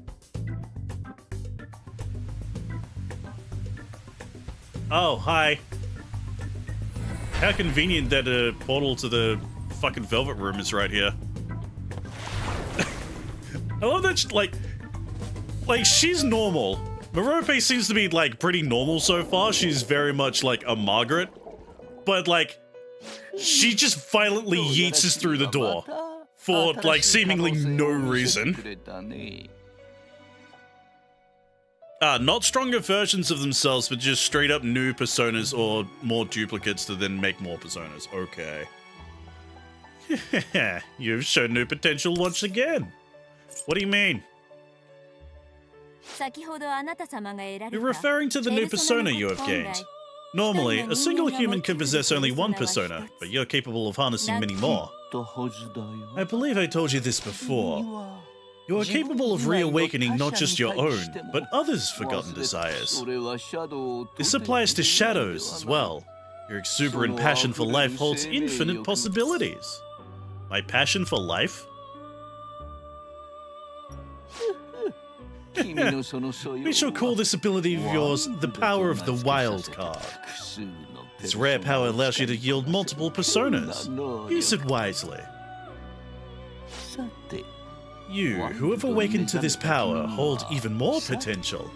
B: Oh, hi. How convenient that a portal to the fucking Velvet Room is right here. I love that, like, she's normal. Merope seems to be, like, pretty normal so far. She's very much like a Margaret. But, like, she just violently yeets us through the door. For, like, seemingly no reason. Not stronger versions of themselves, but just straight up new personas or more duplicates to then make more personas. Okay. You've shown new potential once again. What do you mean? You're referring to the new persona you have gained. Normally, a single human can possess only one persona, but you're capable of harnessing many more. I believe I told you this before. You are capable of reawakening not just your own, but others' forgotten desires. This applies to shadows as well. Your exuberant passion for life holds infinite possibilities. My passion for life? We shall call this ability of yours the power of the wild card. This rare power allows you to yield multiple personas. Use it wisely. You, who have awakened to this power, hold even more potential.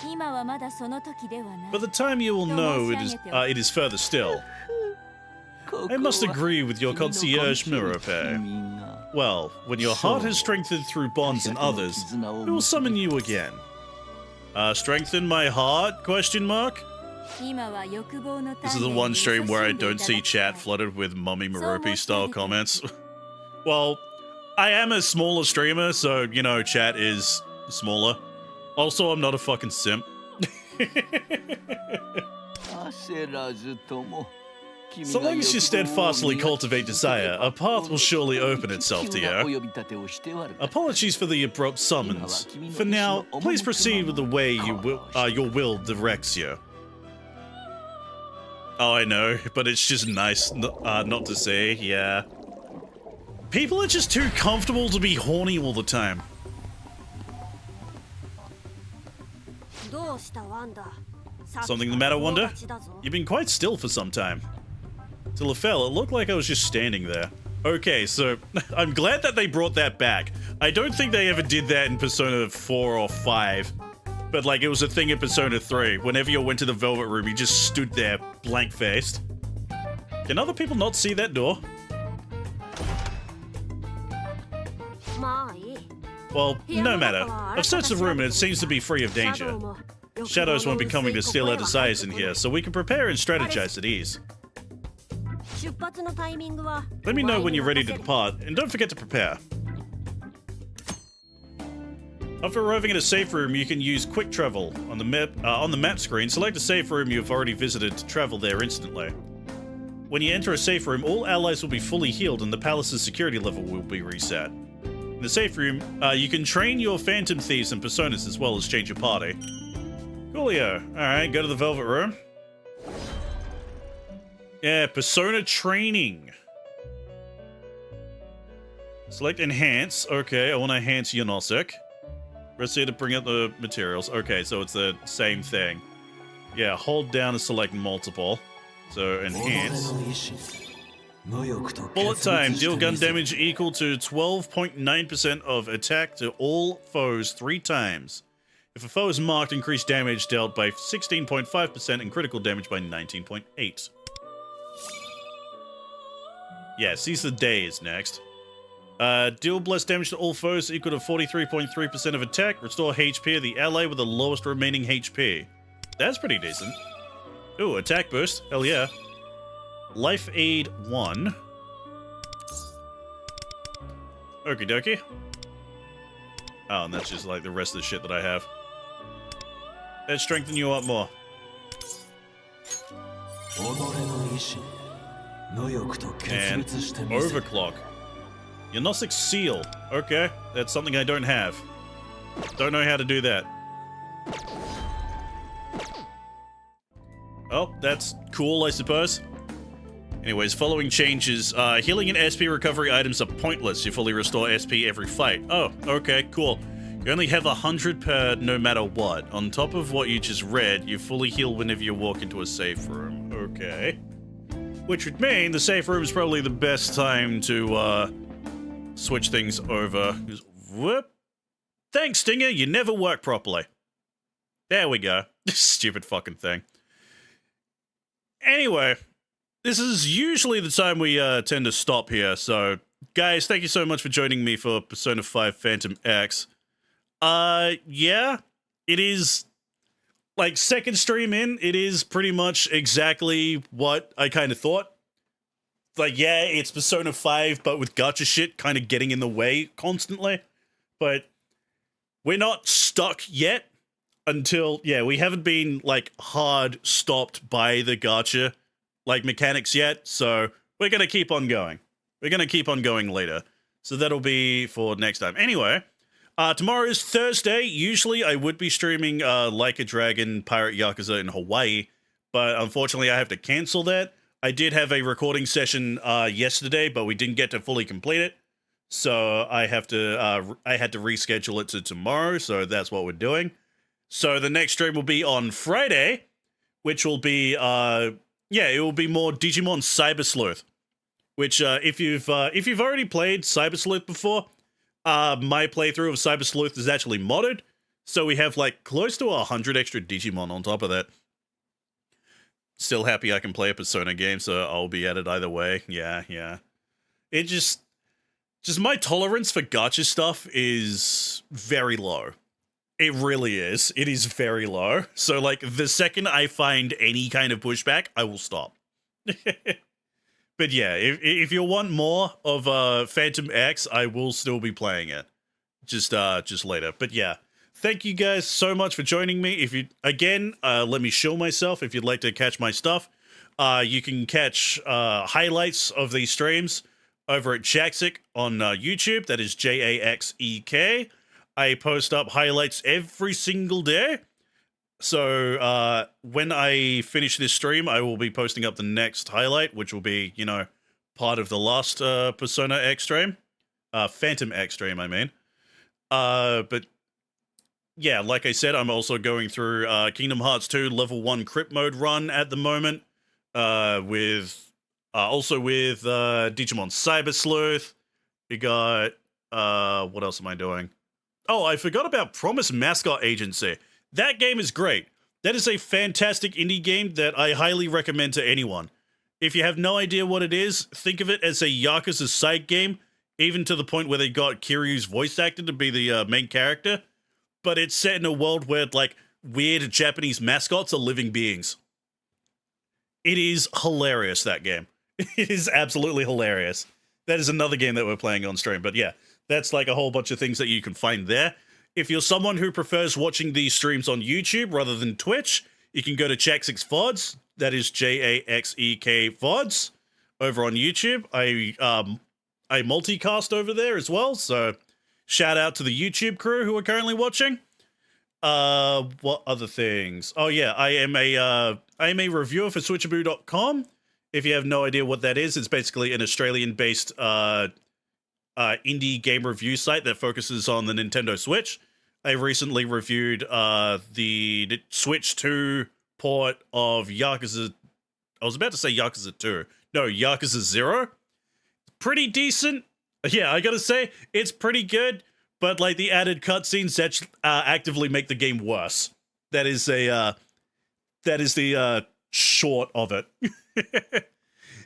B: By the time you will know, it is further still. I must agree with your concierge, Merope. Well, when your heart has strengthened through bonds and others, we will summon you again. Strengthen my heart? Question mark? This is the one stream where I don't see chat flooded with Mummy Merope style comments. Well, I am a smaller streamer, so, you know, chat is smaller. Also, I'm not a fucking simp. So long as you steadfastly cultivate desire, a path will surely open itself to you. Apologies for the abrupt summons. For now, please proceed with the way your will directs you. Oh, I know, but it's just nice not to say, yeah. People are just too comfortable to be horny all the time. Something the matter, Wanda? You've been quite still for some time. Till it fell, it looked like I was just standing there. Okay, so I'm glad that they brought that back. I don't think they ever did that in Persona 4 or 5. But like, it was a thing in Persona 3. Whenever you went to the Velvet Room, you just stood there, blank-faced. Can other people not see that door? Well, no matter. I've searched the room and it seems to be free of danger. Shadows won't be coming to steal our desires in here, so we can prepare and strategize at ease. Let me know when you're ready to depart, and don't forget to prepare. After arriving at a safe room, you can use quick travel. On the map screen, select a safe room you've already visited to travel there instantly. When you enter a safe room, all allies will be fully healed and the palace's security level will be reset. In the safe room, you can train your phantom thieves and personas as well as change your party. Coolio. Alright, go to the Velvet Room. Yeah, Persona Training. Select Enhance. Okay, I want to enhance Yonosek. Press here to bring up the materials. Okay, so it's the same thing. Yeah, hold down to select multiple. So, Enhance. Bullet time. Deal gun damage equal to 12.9% of attack to all foes 3 times. If a foe is marked, increase damage dealt by 16.5% and critical damage by 19.8%. Yeah, seize the day is next. Deal blessed damage to all foes equal to 43.3% of attack. Restore HP of the ally with the lowest remaining HP. That's pretty decent. Ooh, attack boost. Hell yeah. Life Aid 1. Okie dokie. Oh, and that's just like the rest of the shit that I have. Let's strengthen you up more. And overclock. Yonosek Seal. Okay, that's something I don't have. Don't know how to do that. Oh, that's cool, I suppose. Anyways, following changes. Healing and SP recovery items are pointless. You fully restore SP every fight. Oh, okay, cool. You only have 100 per no matter what. On top of what you just read, you fully heal whenever you walk into a safe room. Okay. Which would mean the safe room is probably the best time to, switch things over. Whoop. Thanks, Stinger. You never work properly. There we go. Stupid fucking thing. Anyway, this is usually the time we tend to stop here. So, guys, thank you so much for joining me for Persona 5 Phantom X. Yeah, it is, like, second stream in, it is pretty much exactly what I kind of thought. Like, yeah, it's Persona 5, but with gacha shit kind of getting in the way constantly. But we're not stuck yet until, yeah, we haven't been, like, hard stopped by the gacha, like, mechanics yet. So we're going to keep on going. We're going to keep on going later. So that'll be for next time. Anyway, tomorrow is Thursday. Usually I would be streaming Like a Dragon Pirate Yakuza in Hawaii, but unfortunately I have to cancel that. I did have a recording session yesterday, but we didn't get to fully complete it. So I had to reschedule it to tomorrow, so that's what we're doing. So the next stream will be on Friday, which will be, it will be more Digimon Cyber Sleuth. Which, if you've already played Cyber Sleuth before, my playthrough of Cyber Sleuth is actually modded, so we have like close to 100 extra Digimon on top of that. Still happy I can play a Persona game, so I'll be at it either way. Yeah. It just my tolerance for gacha stuff is very low. It really is. It is very low. So, like, the second I find any kind of pushback, I will stop. But yeah, if you want more of Phantom X, I will still be playing it. Just later. But yeah, thank you guys so much for joining me. If you, again, let me show myself if you'd like to catch my stuff. You can catch highlights of these streams over at Jaxek on YouTube. That is Jaxek. I post up highlights every single day. So when I finish this stream, I will be posting up the next highlight, which will be, you know, part of the last Persona X stream. Phantom X stream, I mean. But yeah, like I said, I'm also going through Kingdom Hearts 2 level 1 crypt mode run at the moment. With Digimon Cyber Sleuth. You got what else am I doing? Oh, I forgot about Promise Mascot Agency. That game is great. That is a fantastic indie game that I highly recommend to anyone. If you have no idea what it is, think of it as a Yakuza side game, even to the point where they got Kiryu's voice actor to be the main character. But it's set in a world where, like, weird Japanese mascots are living beings. It is hilarious, that game. It is absolutely hilarious. That is another game that we're playing on stream. But yeah, that's like a whole bunch of things that you can find there. If you're someone who prefers watching these streams on YouTube rather than Twitch, you can go to Jaxek VODs. That is Jaxek VODs over on YouTube. I multicast over there as well, so shout out to the YouTube crew who are currently watching. What other things? Oh yeah, I am a reviewer for Switchaboo.com. If you have no idea what that is, it's basically an Australian-based indie game review site that focuses on the Nintendo Switch. I recently reviewed the Switch 2 port of Yakuza. I was about to say Yakuza 2. No, Yakuza 0. Pretty decent. Yeah, I gotta say, it's pretty good, but like the added cutscenes that actively make the game worse. That is the short of it.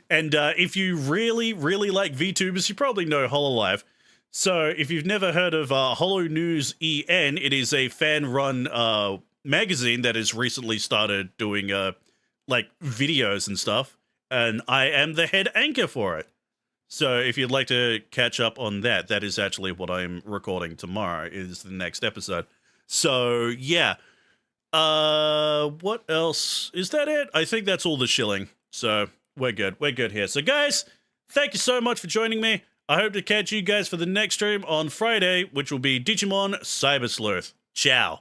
B: And if you really, really like VTubers, you probably know HoloLive. So if you've never heard of Holo News EN, it is a fan-run magazine that has recently started doing like videos and stuff, and I am the head anchor for it. So if you'd like to catch up on that, that is actually what I'm recording tomorrow, is the next episode. So yeah. What else? Is that it? I think that's all the shilling. So we're good. We're good here. So guys, thank you so much for joining me. I hope to catch you guys for the next stream on Friday, which will be Digimon Cyber Sleuth. Ciao.